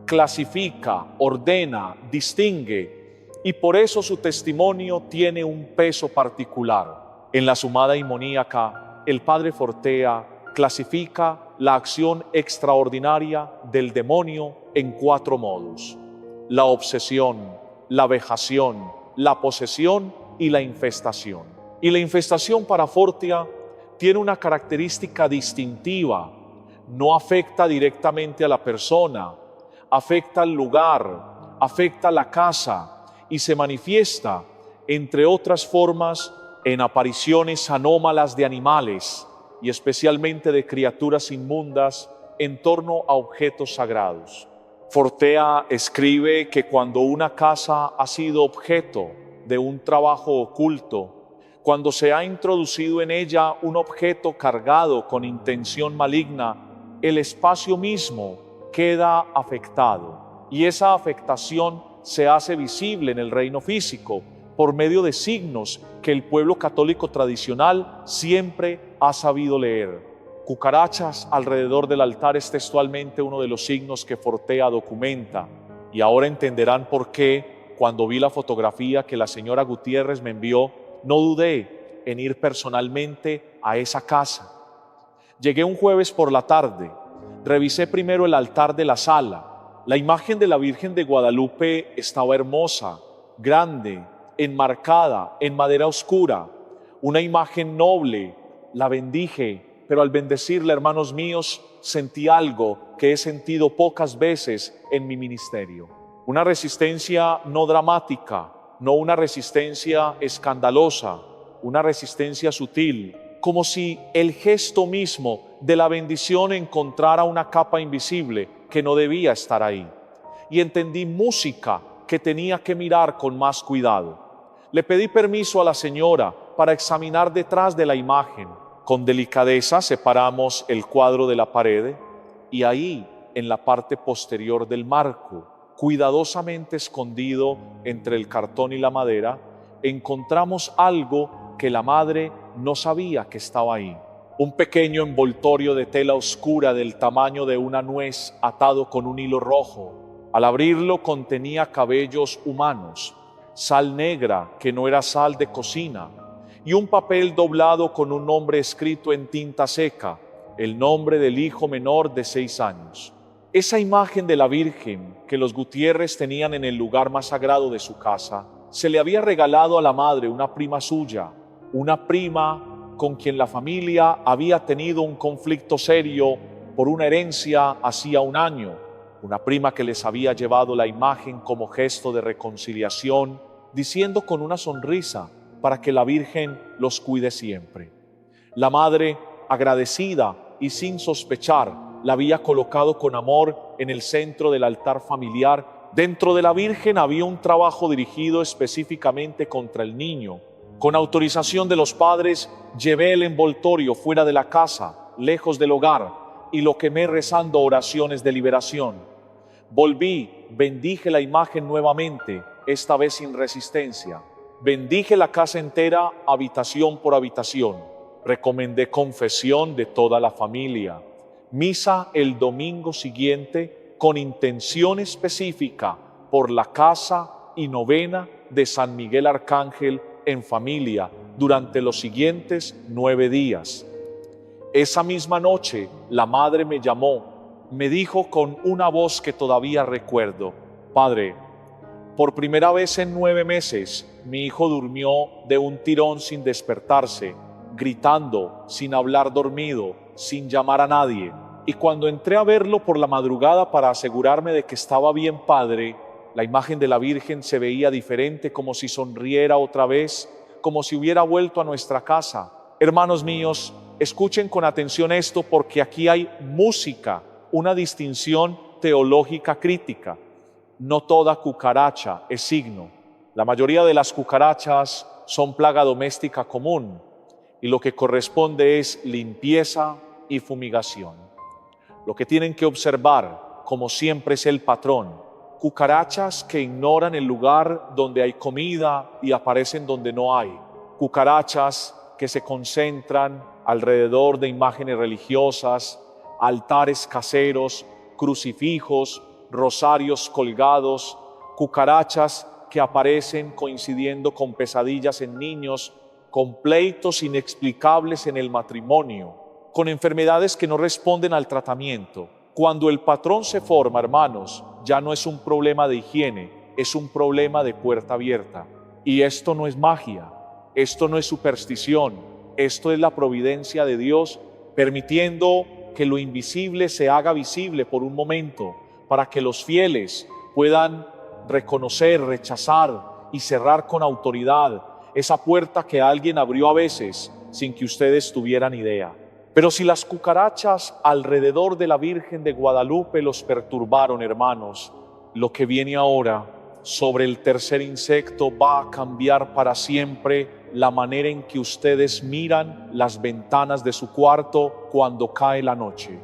clasifica, ordena, distingue, y por eso su testimonio tiene un peso particular. En La Suma Demoníaca, el padre Fortea clasifica la acción extraordinaria del demonio en 4 modos: la obsesión, la vejación, la posesión y la infestación. Y la infestación para Fortea tiene una característica distintiva: no afecta directamente a la persona, afecta al lugar, afecta a la casa y se manifiesta, entre otras formas, en apariciones anómalas de animales y especialmente de criaturas inmundas en torno a objetos sagrados. Fortea escribe que cuando una casa ha sido objeto de un trabajo oculto, cuando se ha introducido en ella un objeto cargado con intención maligna, el espacio mismo queda afectado y esa afectación se hace visible en el reino físico por medio de signos que el pueblo católico tradicional siempre ha sabido leer. Cucarachas alrededor del altar es textualmente uno de los signos que Fortea documenta, y ahora entenderán por qué, cuando vi la fotografía que la señora Gutiérrez me envió, no dudé en ir personalmente a esa casa. Llegué un jueves por la tarde, revisé primero el altar de la sala. La imagen de la Virgen de Guadalupe estaba hermosa, grande, enmarcada en madera oscura, una imagen noble. La bendije, pero al bendecirla, hermanos míos, sentí algo que he sentido pocas veces en mi ministerio. Una resistencia no dramática, no una resistencia escandalosa, una resistencia sutil, como si el gesto mismo de la bendición encontrara una capa invisible que no debía estar ahí. Y entendí música que tenía que mirar con más cuidado. Le pedí permiso a la señora para examinar detrás de la imagen. Con delicadeza separamos el cuadro de la pared y ahí, en la parte posterior del marco, cuidadosamente escondido entre el cartón y la madera, encontramos algo que la madre no sabía que estaba ahí. Un pequeño envoltorio de tela oscura del tamaño de una nuez atado con un hilo rojo. Al abrirlo contenía cabellos humanos, sal negra que no era sal de cocina, y un papel doblado con un nombre escrito en tinta seca, el nombre del hijo menor de 6 años. Esa imagen de la Virgen que los Gutiérrez tenían en el lugar más sagrado de su casa, se le había regalado a la madre, una prima suya, una prima con quien la familia había tenido un conflicto serio por una herencia hacía 1 año, una prima que les había llevado la imagen como gesto de reconciliación, diciendo con una sonrisa, para que la Virgen los cuide siempre. La madre, agradecida y sin sospechar, la había colocado con amor en el centro del altar familiar. Dentro de la Virgen había un trabajo dirigido específicamente contra el niño, Con autorización de los padres, llevé el envoltorio fuera de la casa, lejos del hogar, y lo quemé rezando oraciones de liberación. Volví, bendije la imagen nuevamente, esta vez sin resistencia. Bendije la casa entera, habitación por habitación. Recomendé confesión de toda la familia. Misa el domingo siguiente con intención específica por la casa y novena de San Miguel Arcángel en familia durante los siguientes 9 días. Esa misma noche la madre me llamó, me dijo con una voz que todavía recuerdo: Padre, por primera vez en 9 meses mi hijo durmió de un tirón sin despertarse, gritando, sin hablar dormido, sin llamar a nadie. Y cuando entré a verlo por la madrugada para asegurarme de que estaba bien, Padre, la imagen de la Virgen se veía diferente, como si sonriera otra vez, como si hubiera vuelto a nuestra casa. Hermanos míos, escuchen con atención esto, porque aquí hay música, una distinción teológica crítica. No toda cucaracha es signo. La mayoría de las cucarachas son plaga doméstica común, y lo que corresponde es limpieza y fumigación. Lo que tienen que observar, como siempre, es el patrón. Cucarachas que ignoran el lugar donde hay comida y aparecen donde no hay. Cucarachas que se concentran alrededor de imágenes religiosas, altares caseros, crucifijos, rosarios colgados. Cucarachas que aparecen coincidiendo con pesadillas en niños, con pleitos inexplicables en el matrimonio, con enfermedades que no responden al tratamiento. Cuando el patrón se forma, hermanos, ya no es un problema de higiene, es un problema de puerta abierta. Y esto no es magia, esto no es superstición, esto es la providencia de Dios, permitiendo que lo invisible se haga visible por un momento, para que los fieles puedan reconocer, rechazar y cerrar con autoridad esa puerta que alguien abrió a veces sin que ustedes tuvieran idea. Pero si las cucarachas alrededor de la Virgen de Guadalupe los perturbaron, hermanos, lo que viene ahora sobre el tercer insecto va a cambiar para siempre la manera en que ustedes miran las ventanas de su cuarto cuando cae la noche.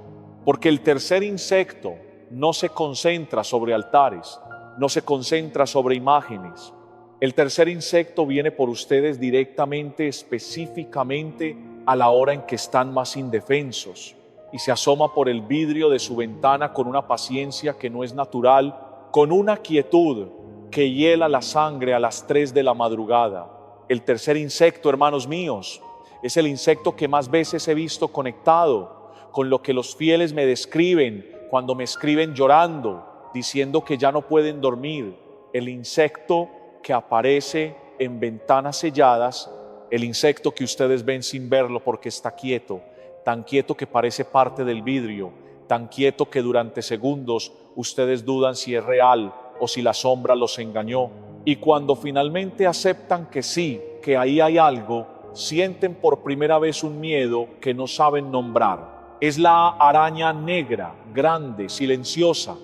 Porque el tercer insecto no se concentra sobre altares, no se concentra sobre imágenes. El tercer insecto viene por ustedes directamente, específicamente a la hora en que están más indefensos, y se asoma por el vidrio de su ventana con una paciencia que no es natural, con una quietud que hiela la sangre a las 3 de la madrugada. El tercer insecto, hermanos míos, es el insecto que más veces he visto conectado con lo que los fieles me describen cuando me escriben llorando, diciendo que ya no pueden dormir. El insecto que aparece en ventanas selladas, el insecto que ustedes ven sin verlo porque está quieto, tan quieto que parece parte del vidrio, tan quieto que durante segundos ustedes dudan si es real o si la sombra los engañó. Y cuando finalmente aceptan que sí, que ahí hay algo, sienten por primera vez un miedo que no saben nombrar. Es la araña negra, grande, silenciosa,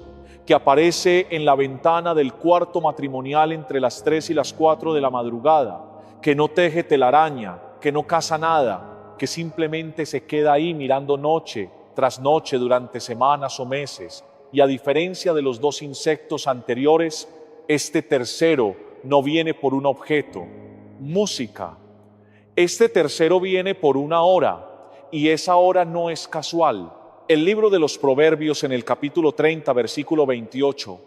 que aparece en la ventana del cuarto matrimonial entre las 3 y las 4 de la madrugada, que no teje telaraña, que no caza nada, que simplemente se queda ahí mirando noche tras noche durante semanas o meses. Y a diferencia de los 2 insectos anteriores, este tercero no viene por un objeto, música. Este tercero viene por una hora, y esa hora no es casual. El libro de los Proverbios, en el capítulo 30, versículo 28,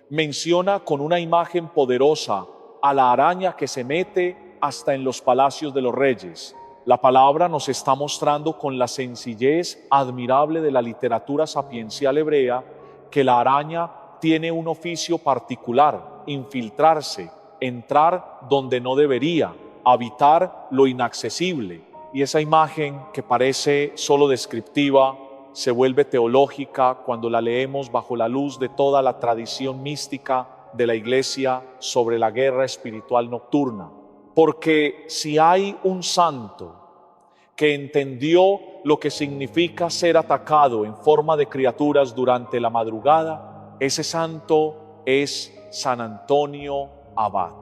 menciona con una imagen poderosa a la araña que se mete hasta en los palacios de los reyes. La palabra nos está mostrando con la sencillez admirable de la literatura sapiencial hebrea que la araña tiene un oficio particular: infiltrarse, entrar donde no debería, habitar lo inaccesible. Y esa imagen, que parece solo descriptiva, se vuelve teológica cuando la leemos bajo la luz de toda la tradición mística de la Iglesia sobre la guerra espiritual nocturna. Porque si hay un santo que entendió lo que significa ser atacado en forma de criaturas durante la madrugada, ese santo es San Antonio Abad.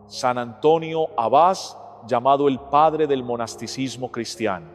San Antonio Abad llamado el padre del monasticismo cristiano.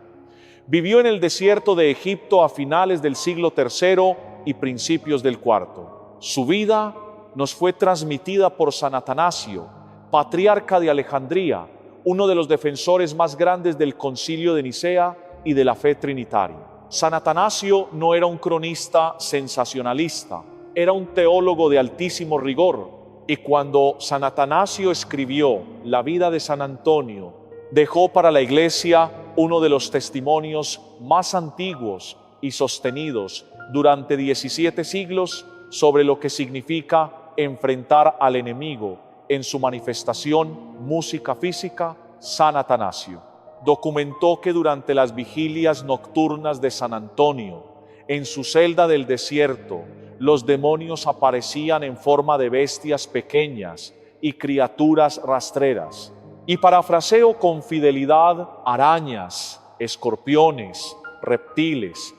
Vivió en el desierto de Egipto a finales del siglo III y principios del IV. Su vida nos fue transmitida por San Atanasio, patriarca de Alejandría, uno de los defensores más grandes del Concilio de Nicea y de la fe trinitaria. San Atanasio no era un cronista sensacionalista, era un teólogo de altísimo rigor, y cuando San Atanasio escribió la vida de San Antonio, dejó para la Iglesia uno de los testimonios más antiguos y sostenidos durante 17 siglos sobre lo que significa enfrentar al enemigo en su manifestación música física. San Atanasio documentó que durante las vigilias nocturnas de San Antonio, en su celda del desierto, los demonios aparecían en forma de bestias pequeñas y criaturas rastreras. Y parafraseo con fidelidad: arañas, escorpiones, reptiles,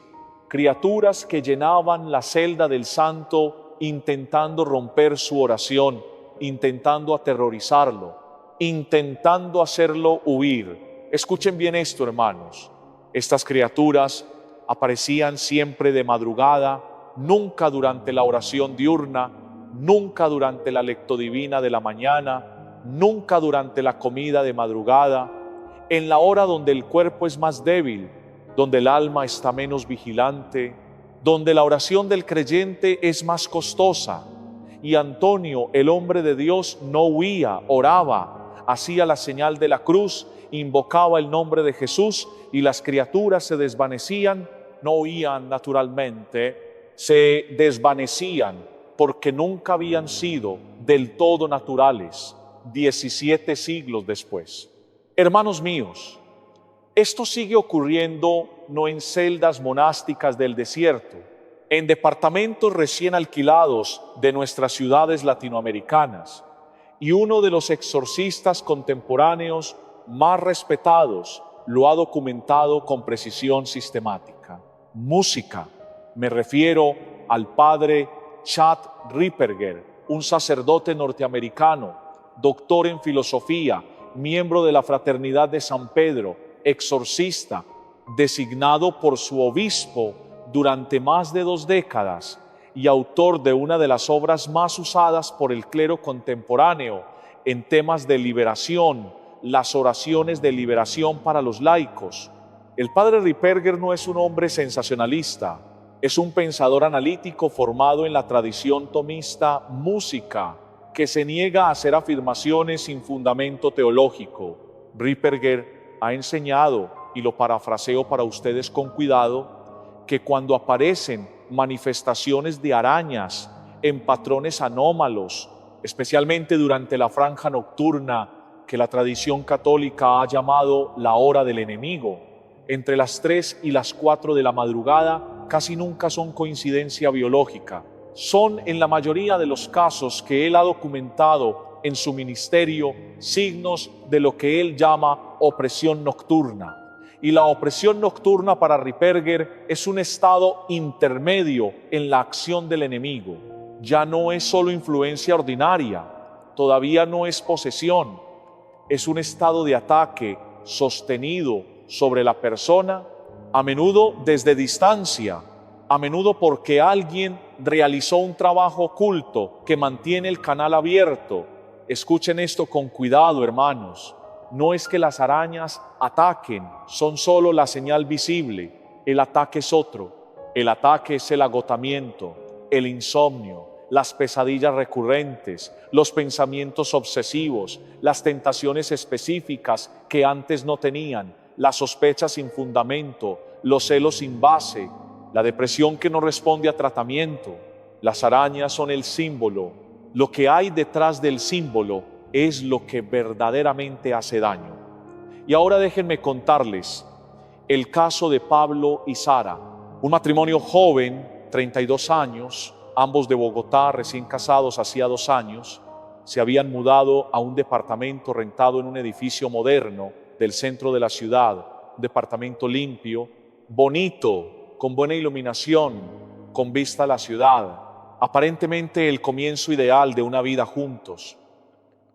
criaturas que llenaban la celda del santo intentando romper su oración, intentando aterrorizarlo, intentando hacerlo huir. Escuchen bien esto, hermanos. Estas criaturas aparecían siempre de madrugada, nunca durante la oración diurna, nunca durante la lectodivina de la mañana, nunca durante la comida de madrugada, en la hora donde el cuerpo es más débil, donde el alma está menos vigilante, donde la oración del creyente es más costosa. Y Antonio, el hombre de Dios, no huía, oraba, hacía la señal de la cruz, invocaba el nombre de Jesús y las criaturas se desvanecían, no huían naturalmente, se desvanecían porque nunca habían sido del todo naturales 17 siglos después. Hermanos míos, esto sigue ocurriendo no en celdas monásticas del desierto, en departamentos recién alquilados de nuestras ciudades latinoamericanas, y uno de los exorcistas contemporáneos más respetados lo ha documentado con precisión sistemática. Música. Me refiero al padre Chad Ripperger, un sacerdote norteamericano, doctor en filosofía, miembro de la Fraternidad de San Pedro, exorcista, designado por su obispo durante más de 2 décadas y autor de una de las obras más usadas por el clero contemporáneo en temas de liberación, las oraciones de liberación para los laicos. El padre Ripperger no es un hombre sensacionalista, es un pensador analítico formado en la tradición tomista música, que se niega a hacer afirmaciones sin fundamento teológico. Ripperger ha enseñado, y lo parafraseo para ustedes con cuidado, que cuando aparecen manifestaciones de arañas en patrones anómalos, especialmente durante la franja nocturna que la tradición católica ha llamado la hora del enemigo, entre las 3 y las 4 de la madrugada, casi nunca son coincidencia biológica. Son, en la mayoría de los casos que él ha documentado en su ministerio, signos de lo que él llama opresión nocturna. Y la opresión nocturna para Ripperger es un estado intermedio en la acción del enemigo. Ya no es solo influencia ordinaria, todavía no es posesión, es un estado de ataque sostenido sobre la persona, a menudo desde distancia, a menudo porque alguien realizó un trabajo oculto que mantiene el canal abierto. Escuchen esto con cuidado, hermanos. No es que las arañas ataquen, son solo la señal visible. El ataque es otro. El ataque es el agotamiento, el insomnio, las pesadillas recurrentes, los pensamientos obsesivos, las tentaciones específicas que antes no tenían, las sospechas sin fundamento, los celos sin base, la depresión que no responde a tratamiento. Las arañas son el símbolo. Lo que hay detrás del símbolo es lo que verdaderamente hace daño. Y ahora déjenme contarles el caso de Pablo y Sara, un matrimonio joven, 32 años, ambos de Bogotá, recién casados hacía 2 años, se habían mudado a un departamento rentado en un edificio moderno del centro de la ciudad, un departamento limpio, bonito, con buena iluminación, con vista a la ciudad, aparentemente el comienzo ideal de una vida juntos.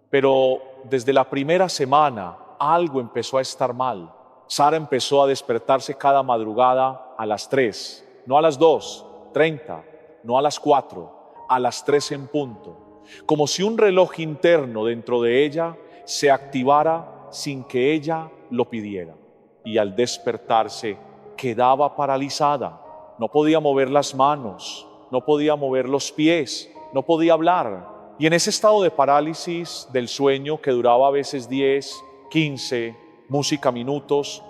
Pero desde la primera semana algo empezó a estar mal. Sara empezó a despertarse cada madrugada a las 3, no a las 2:30, no a las 4, a las 3 en punto. Como si un reloj interno dentro de ella se activara sin que ella lo pidiera. Y al despertarse quedaba paralizada. No podía mover las manos, no podía mover los pies, no podía hablar. Y en ese estado de parálisis del sueño, que duraba a veces 10, 15, música minutos,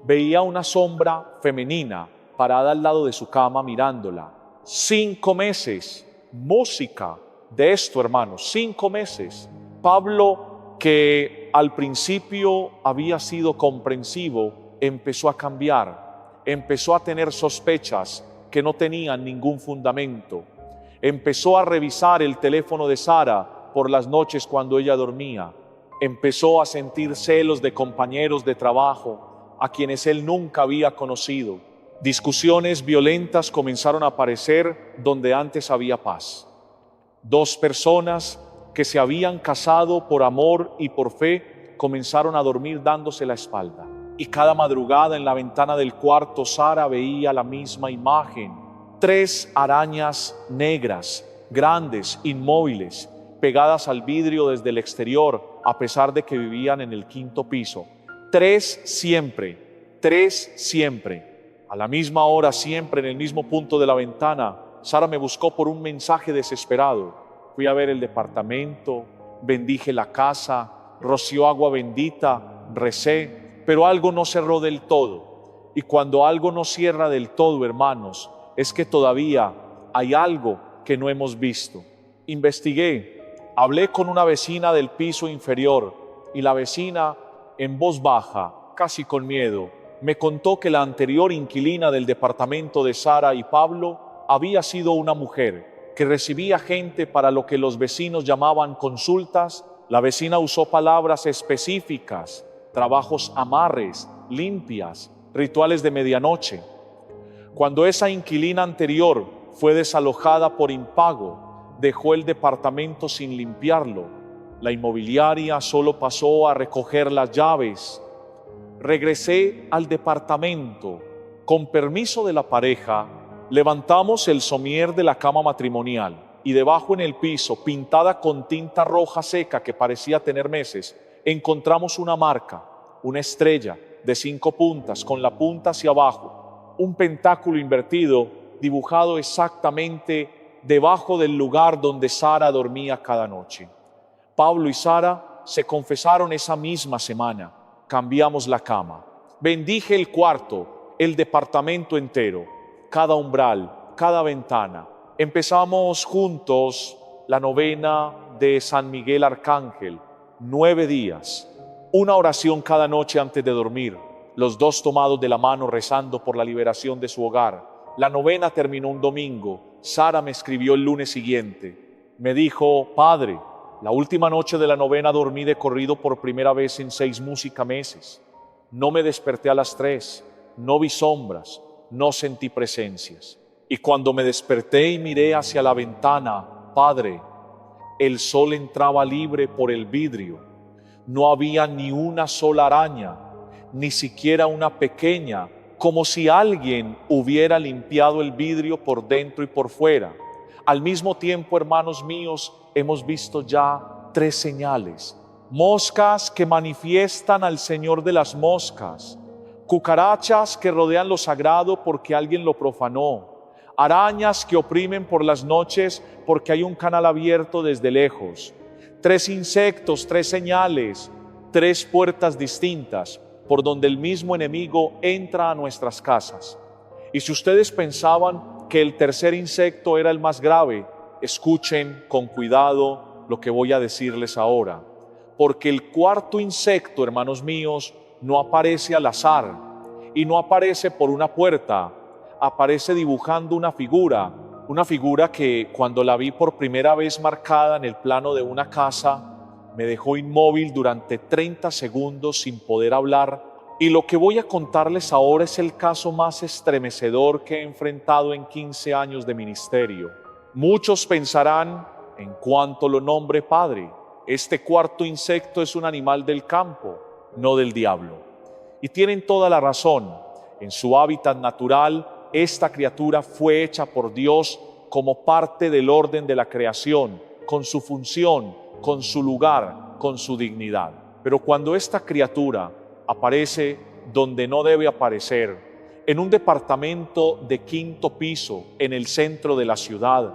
veía una sombra femenina parada al lado de su cama mirándola. 5 meses, música de esto, hermanos, 5 meses. Pablo, que al principio había sido comprensivo, empezó a cambiar, empezó a tener sospechas que no tenían ningún fundamento. Empezó a revisar el teléfono de Sara por las noches cuando ella dormía. Empezó a sentir celos de compañeros de trabajo a quienes él nunca había conocido. Discusiones violentas comenzaron a aparecer donde antes había paz. 2 personas que se habían casado por amor y por fe comenzaron a dormir dándose la espalda. Y cada madrugada en la ventana del cuarto Sara veía la misma imagen. 3 arañas negras, grandes, inmóviles, pegadas al vidrio desde el exterior, a pesar de que vivían en el 5º piso. 3 siempre, 3 siempre. A la misma hora, siempre en el mismo punto de la ventana, Sara me buscó por un mensaje desesperado. Fui a ver el departamento, bendije la casa, roció agua bendita, recé, pero algo no cerró del todo. Y cuando algo no cierra del todo, hermanos, es que todavía hay algo que no hemos visto. Investigué, hablé con una vecina del piso inferior y la vecina, en voz baja, casi con miedo, me contó que la anterior inquilina del departamento de Sara y Pablo había sido una mujer que recibía gente para lo que los vecinos llamaban consultas. La vecina usó palabras específicas: trabajos amarres, limpias, rituales de medianoche. Cuando esa inquilina anterior fue desalojada por impago, dejó el departamento sin limpiarlo. La inmobiliaria solo pasó a recoger las llaves. Regresé al departamento. Con permiso de la pareja, levantamos el somier de la cama matrimonial y debajo en el piso, pintada con tinta roja seca que parecía tener meses, encontramos una marca, una estrella de 5 puntas con la punta hacia abajo, un pentáculo invertido dibujado exactamente debajo del lugar donde Sara dormía cada noche. Pablo y Sara se confesaron esa misma semana. Cambiamos la cama. Bendije el cuarto, el departamento entero, cada umbral, cada ventana. Empezamos juntos la novena de San Miguel Arcángel, 9 días. Una oración cada noche antes de dormir, los 2 tomados de la mano rezando por la liberación de su hogar. La novena terminó un domingo. Sara me escribió el lunes siguiente. Me dijo: Padre, la última noche de la novena dormí de corrido por primera vez en 6 meses. No me desperté a las 3, no vi sombras, no sentí presencias. Y cuando me desperté y miré hacia la ventana, Padre, el sol entraba libre por el vidrio. No había ni una sola araña, ni siquiera una pequeña, como si alguien hubiera limpiado el vidrio por dentro y por fuera. Al mismo tiempo, hermanos míos, hemos visto ya 3 señales. Moscas que manifiestan al Señor de las moscas, cucarachas que rodean lo sagrado porque alguien lo profanó, arañas que oprimen por las noches porque hay un canal abierto desde lejos, 3 insectos, 3 señales, 3 puertas distintas por donde el mismo enemigo entra a nuestras casas. Y si ustedes pensaban que el tercer insecto era el más grave, escuchen con cuidado lo que voy a decirles ahora, porque el 4º insecto, hermanos míos, no aparece al azar y no aparece por una puerta, aparece dibujando una figura que cuando la vi por primera vez marcada en el plano de una casa, me dejó inmóvil durante 30 segundos sin poder hablar. Y lo que voy a contarles ahora es el caso más estremecedor que he enfrentado en 15 años de ministerio. Muchos pensarán, en cuanto lo nombre Padre, este 4º insecto es un animal del campo. no del diablo. Y tienen toda la razón. En su hábitat natural, esta criatura fue hecha por Dios como parte del orden de la creación, con su función, con su lugar, con su dignidad. Pero cuando esta criatura aparece donde no debe aparecer, en un departamento de 5º piso en el centro de la ciudad,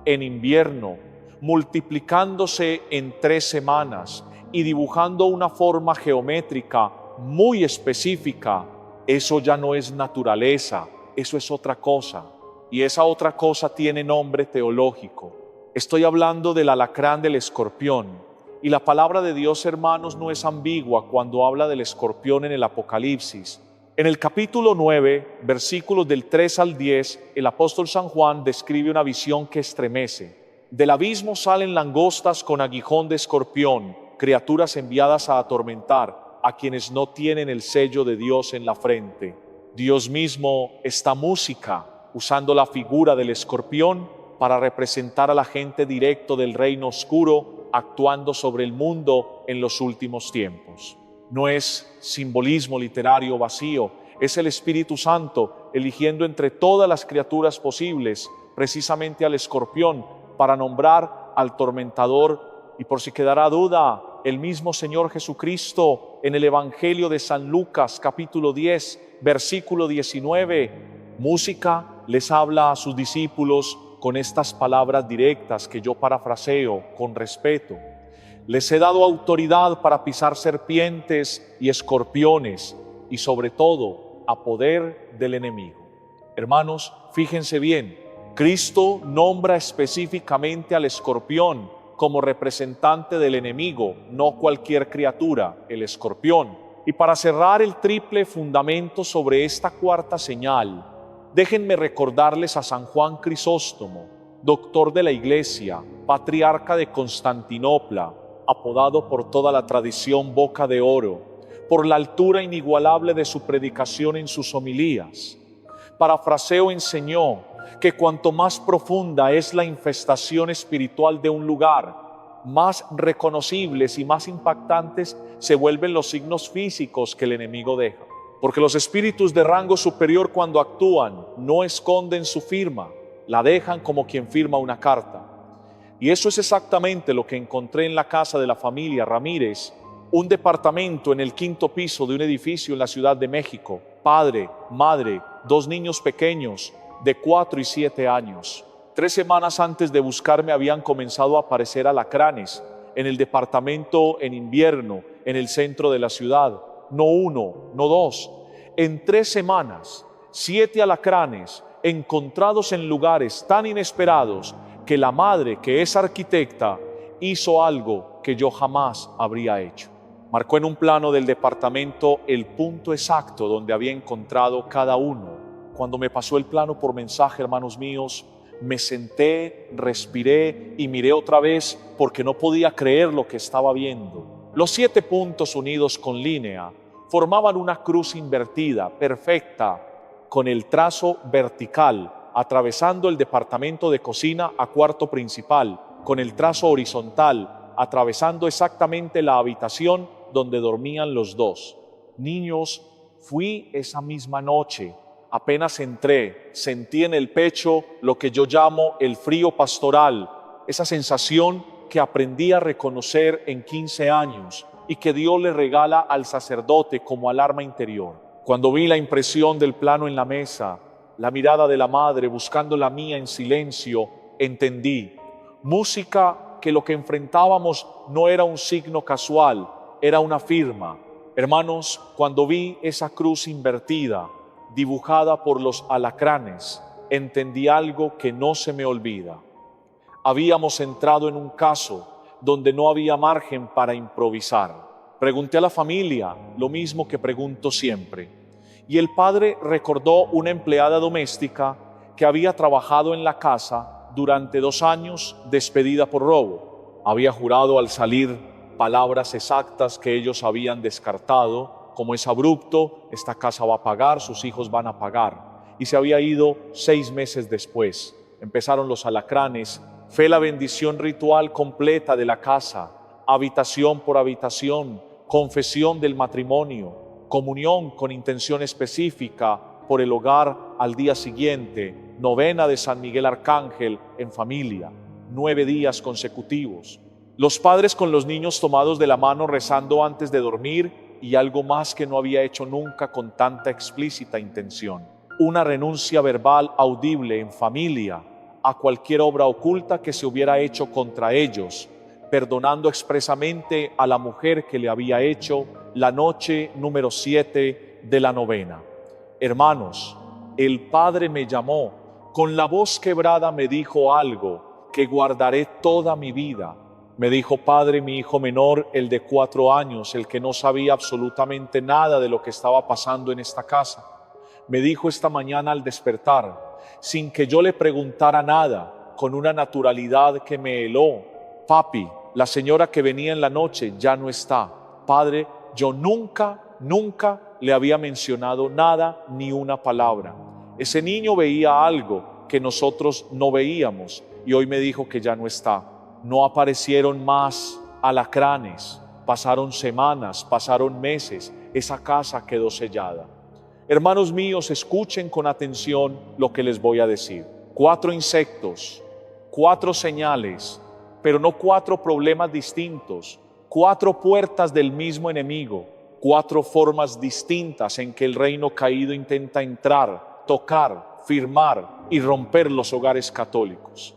en invierno, multiplicándose en 3 semanas y dibujando una forma geométrica muy específica, eso ya no es naturaleza, eso es otra cosa. Y esa otra cosa tiene nombre teológico. Estoy hablando del alacrán del escorpión. Y la palabra de Dios, hermanos, no es ambigua cuando habla del escorpión en el Apocalipsis. En el capítulo 9, versículos del 3 al 10, el apóstol San Juan describe una visión que estremece. Del abismo salen langostas con aguijón de escorpión, criaturas enviadas a atormentar a quienes no tienen el sello de Dios en la frente. Dios mismo, esta música, usando la figura del escorpión para representar al agente directo del reino oscuro, actuando sobre el mundo en los últimos tiempos. No es simbolismo literario vacío, es el Espíritu Santo eligiendo entre todas las criaturas posibles precisamente al escorpión para nombrar al tormentador. Y por si quedara duda, el mismo Señor Jesucristo en el Evangelio de San Lucas capítulo 10 versículo 19, música, les habla a sus discípulos con estas palabras directas que yo parafraseo con respeto. Les he dado autoridad para pisar serpientes y escorpiones y sobre todo a poder del enemigo. Hermanos, fíjense bien, Cristo nombra específicamente al escorpión como representante del enemigo, no cualquier criatura, el escorpión. Y para cerrar el triple fundamento sobre esta cuarta señal, déjenme recordarles a San Juan Crisóstomo, doctor de la Iglesia, patriarca de Constantinopla, apodado por toda la tradición Boca de Oro, por la altura inigualable de su predicación en sus homilías. Parafraseo enseñó que cuanto más profunda es la infestación espiritual de un lugar, más reconocibles y más impactantes se vuelven los signos físicos que el enemigo deja. Porque los espíritus de rango superior cuando actúan no esconden su firma, la dejan como quien firma una carta. Y eso es exactamente lo que encontré en la casa de la familia Ramírez, un departamento en el 5º piso de un edificio en la Ciudad de México. Padre, madre, 2 niños pequeños de 4 y 7 años. 3 semanas antes de buscarme habían comenzado a aparecer alacranes en el departamento en invierno, en el centro de la ciudad. No 1, no 2. En 3 semanas, 7 alacranes encontrados en lugares tan inesperados que la madre, que es arquitecta, hizo algo que yo jamás habría hecho. Marcó en un plano del departamento el punto exacto donde había encontrado cada uno. Cuando me pasó el plano por mensaje, hermanos míos, me senté, respiré y miré otra vez porque no podía creer lo que estaba viendo. Los 7 puntos unidos con línea formaban una cruz invertida, perfecta, con el trazo vertical, atravesando el departamento de cocina a cuarto principal, con el trazo horizontal, atravesando exactamente la habitación donde dormían los 2 niños. Fui esa misma noche. Apenas entré, sentí en el pecho lo que yo llamo el frío pastoral, esa sensación que aprendí a reconocer en 15 años y que Dios le regala al sacerdote como alarma interior. Cuando vi la impresión del plano en la mesa, la mirada de la madre buscando la mía en silencio, entendí. Música que lo que enfrentábamos no era un signo casual, era una firma. Hermanos, cuando vi esa cruz invertida, dibujada por los alacranes, entendí algo que no se me olvida. Habíamos entrado en un caso donde no había margen para improvisar. Pregunté a la familia lo mismo que pregunto siempre. Y el padre recordó una empleada doméstica que había trabajado en la casa durante 2 años, despedida por robo. Había jurado al salir palabras exactas que ellos habían descartado, como es abrupto, esta casa va a pagar, sus hijos van a pagar. Y se había ido 6 meses después. Empezaron los alacranes. Fue la bendición ritual completa de la casa, habitación por habitación, confesión del matrimonio, comunión con intención específica por el hogar al día siguiente, novena de San Miguel Arcángel en familia, 9 días consecutivos. Los padres con los niños tomados de la mano rezando antes de dormir y algo más que no había hecho nunca con tanta explícita intención. Una renuncia verbal audible en familia a cualquier obra oculta que se hubiera hecho contra ellos, perdonando expresamente a la mujer que le había hecho la noche número 7 de la novena. Hermanos, el Padre me llamó, con la voz quebrada me dijo algo que guardaré toda mi vida. Me dijo: Padre, mi hijo menor, el de 4 años, el que no sabía absolutamente nada de lo que estaba pasando en esta casa, me dijo esta mañana al despertar, sin que yo le preguntara nada, con una naturalidad que me heló: papi, la señora que venía en la noche ya no está. Padre, yo nunca le había mencionado nada, ni una palabra. Ese niño veía algo que nosotros no veíamos y hoy me dijo que ya no está. No aparecieron más alacranes, pasaron semanas, pasaron meses, esa casa quedó sellada. Hermanos míos, escuchen con atención lo que les voy a decir. 4 insectos, 4 señales, pero no 4 problemas distintos, 4 puertas del mismo enemigo, 4 formas distintas en que el reino caído intenta entrar, tocar, firmar y romper los hogares católicos.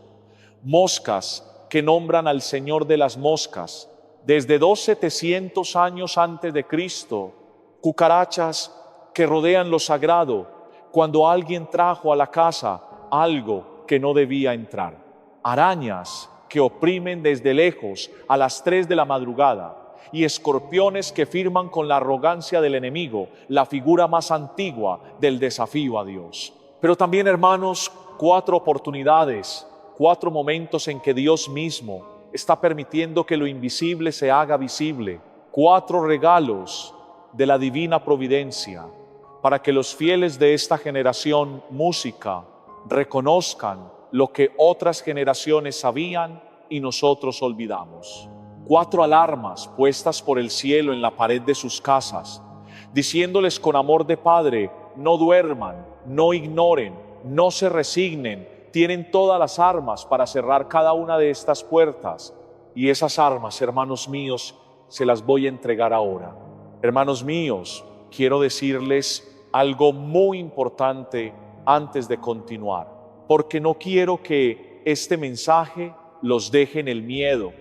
Moscas que nombran al Señor de las moscas desde 2700 años antes de Cristo, cucarachas que rodean lo sagrado cuando alguien trajo a la casa algo que no debía entrar, arañas que oprimen desde lejos a las 3 de la madrugada y escorpiones que firman con la arrogancia del enemigo la figura más antigua del desafío a Dios. Pero también, hermanos, 4 oportunidades, 4 momentos en que Dios mismo está permitiendo que lo invisible se haga visible, 4 regalos de la divina providencia para que los fieles de esta generación música reconozcan lo que otras generaciones sabían y nosotros olvidamos. 4 alarmas puestas por el cielo en la pared de sus casas, diciéndoles con amor de Padre: no duerman, no ignoren, no se resignen, tienen todas las armas para cerrar cada una de estas puertas. Y esas armas, hermanos míos, se las voy a entregar ahora. Hermanos míos, quiero decirles algo muy importante antes de continuar, porque no quiero que este mensaje los deje en el miedo.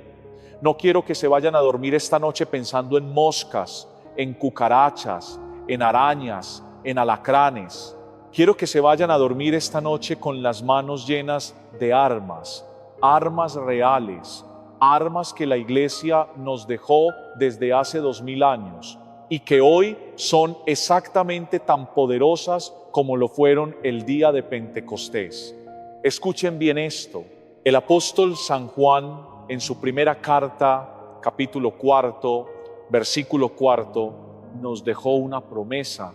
No quiero que se vayan a dormir esta noche pensando en moscas, en cucarachas, en arañas, en alacranes. Quiero que se vayan a dormir esta noche con las manos llenas de armas, armas reales, armas que la Iglesia nos dejó desde hace 2000 años y que hoy son exactamente tan poderosas como lo fueron el día de Pentecostés. Escuchen bien esto. El apóstol San Juan, en su primera carta, capítulo 4, versículo 4, nos dejó una promesa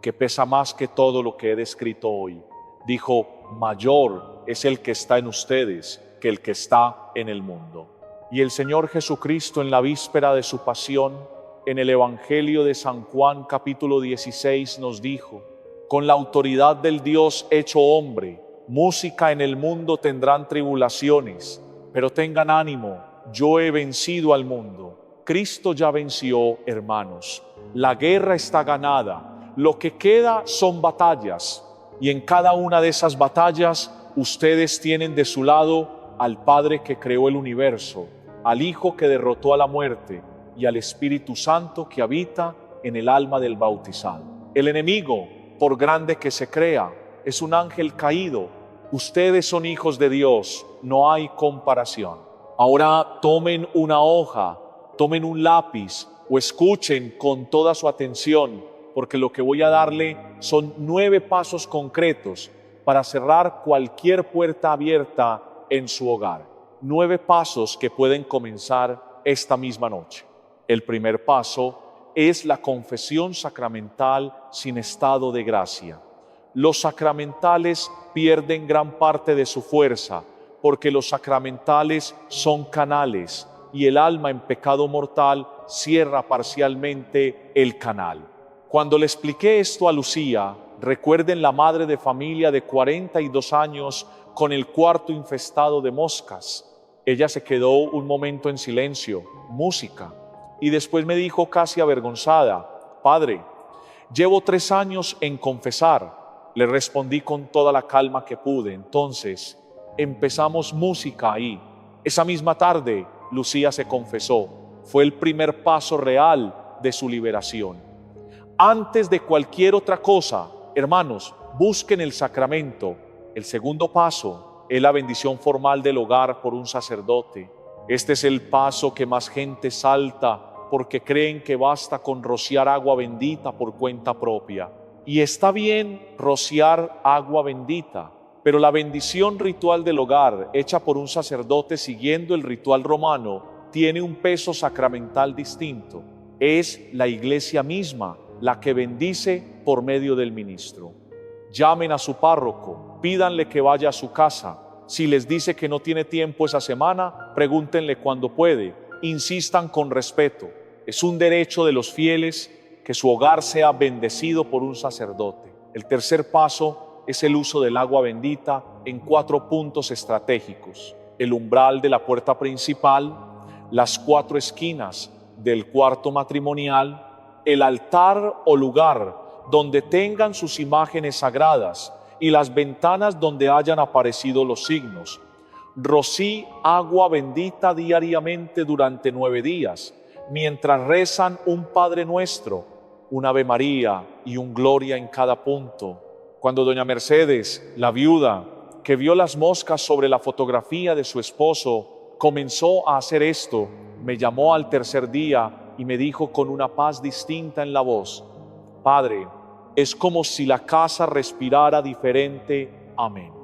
que pesa más que todo lo que he descrito hoy. Dijo: mayor es el que está en ustedes que el que está en el mundo. Y el Señor Jesucristo, en la víspera de su pasión, en el Evangelio de San Juan capítulo 16 nos dijo: con la autoridad del Dios hecho hombre, música en el mundo tendrán tribulaciones, pero tengan ánimo, yo he vencido al mundo. Cristo ya venció, hermanos. La guerra está ganada. Lo que queda son batallas, y en cada una de esas batallas ustedes tienen de su lado al Padre que creó el universo, al Hijo que derrotó a la muerte y al Espíritu Santo que habita en el alma del bautizado. El enemigo, por grande que se crea, es un ángel caído. Ustedes son hijos de Dios, no hay comparación. Ahora tomen una hoja, tomen un lápiz o escuchen con toda su atención, porque lo que voy a darle son 9 pasos concretos para cerrar cualquier puerta abierta en su hogar. 9 pasos que pueden comenzar esta misma noche. El primer paso es la confesión sacramental sin estado de gracia. Los sacramentales pierden gran parte de su fuerza porque los sacramentales son canales, y el alma en pecado mortal cierra parcialmente el canal. Cuando le expliqué esto a Lucía, recuerden la madre de familia de 42 años con el cuarto infestado de moscas. Ella se quedó un momento en silencio, música, y después me dijo casi avergonzada: Padre, llevo 3 años en confesar. Le respondí con toda la calma que pude. Entonces empezamos música ahí. Esa misma tarde, Lucía se confesó. Fue el primer paso real de su liberación. Antes de cualquier otra cosa, hermanos, busquen el sacramento. El segundo paso es la bendición formal del hogar por un sacerdote. Este es el paso que más gente salta porque creen que basta con rociar agua bendita por cuenta propia. Y está bien rociar agua bendita, pero la bendición ritual del hogar, hecha por un sacerdote siguiendo el ritual romano, tiene un peso sacramental distinto. Es la iglesia misma la que bendice por medio del ministro. Llamen a su párroco, pídanle que vaya a su casa. Si les dice que no tiene tiempo esa semana, pregúntenle cuándo puede. Insistan con respeto. Es un derecho de los fieles que su hogar sea bendecido por un sacerdote. El tercer paso es el uso del agua bendita en 4 puntos estratégicos: el umbral de la puerta principal, las 4 esquinas del cuarto matrimonial, el altar o lugar donde tengan sus imágenes sagradas y las ventanas donde hayan aparecido los signos. Rocí agua bendita diariamente durante 9 días, mientras rezan un Padre Nuestro, un Ave María y un Gloria en cada punto. Cuando doña Mercedes, la viuda, que vio las moscas sobre la fotografía de su esposo, comenzó a hacer esto, me llamó al tercer día y me dijo con una paz distinta en la voz: Padre, es como si la casa respirara diferente. Amén.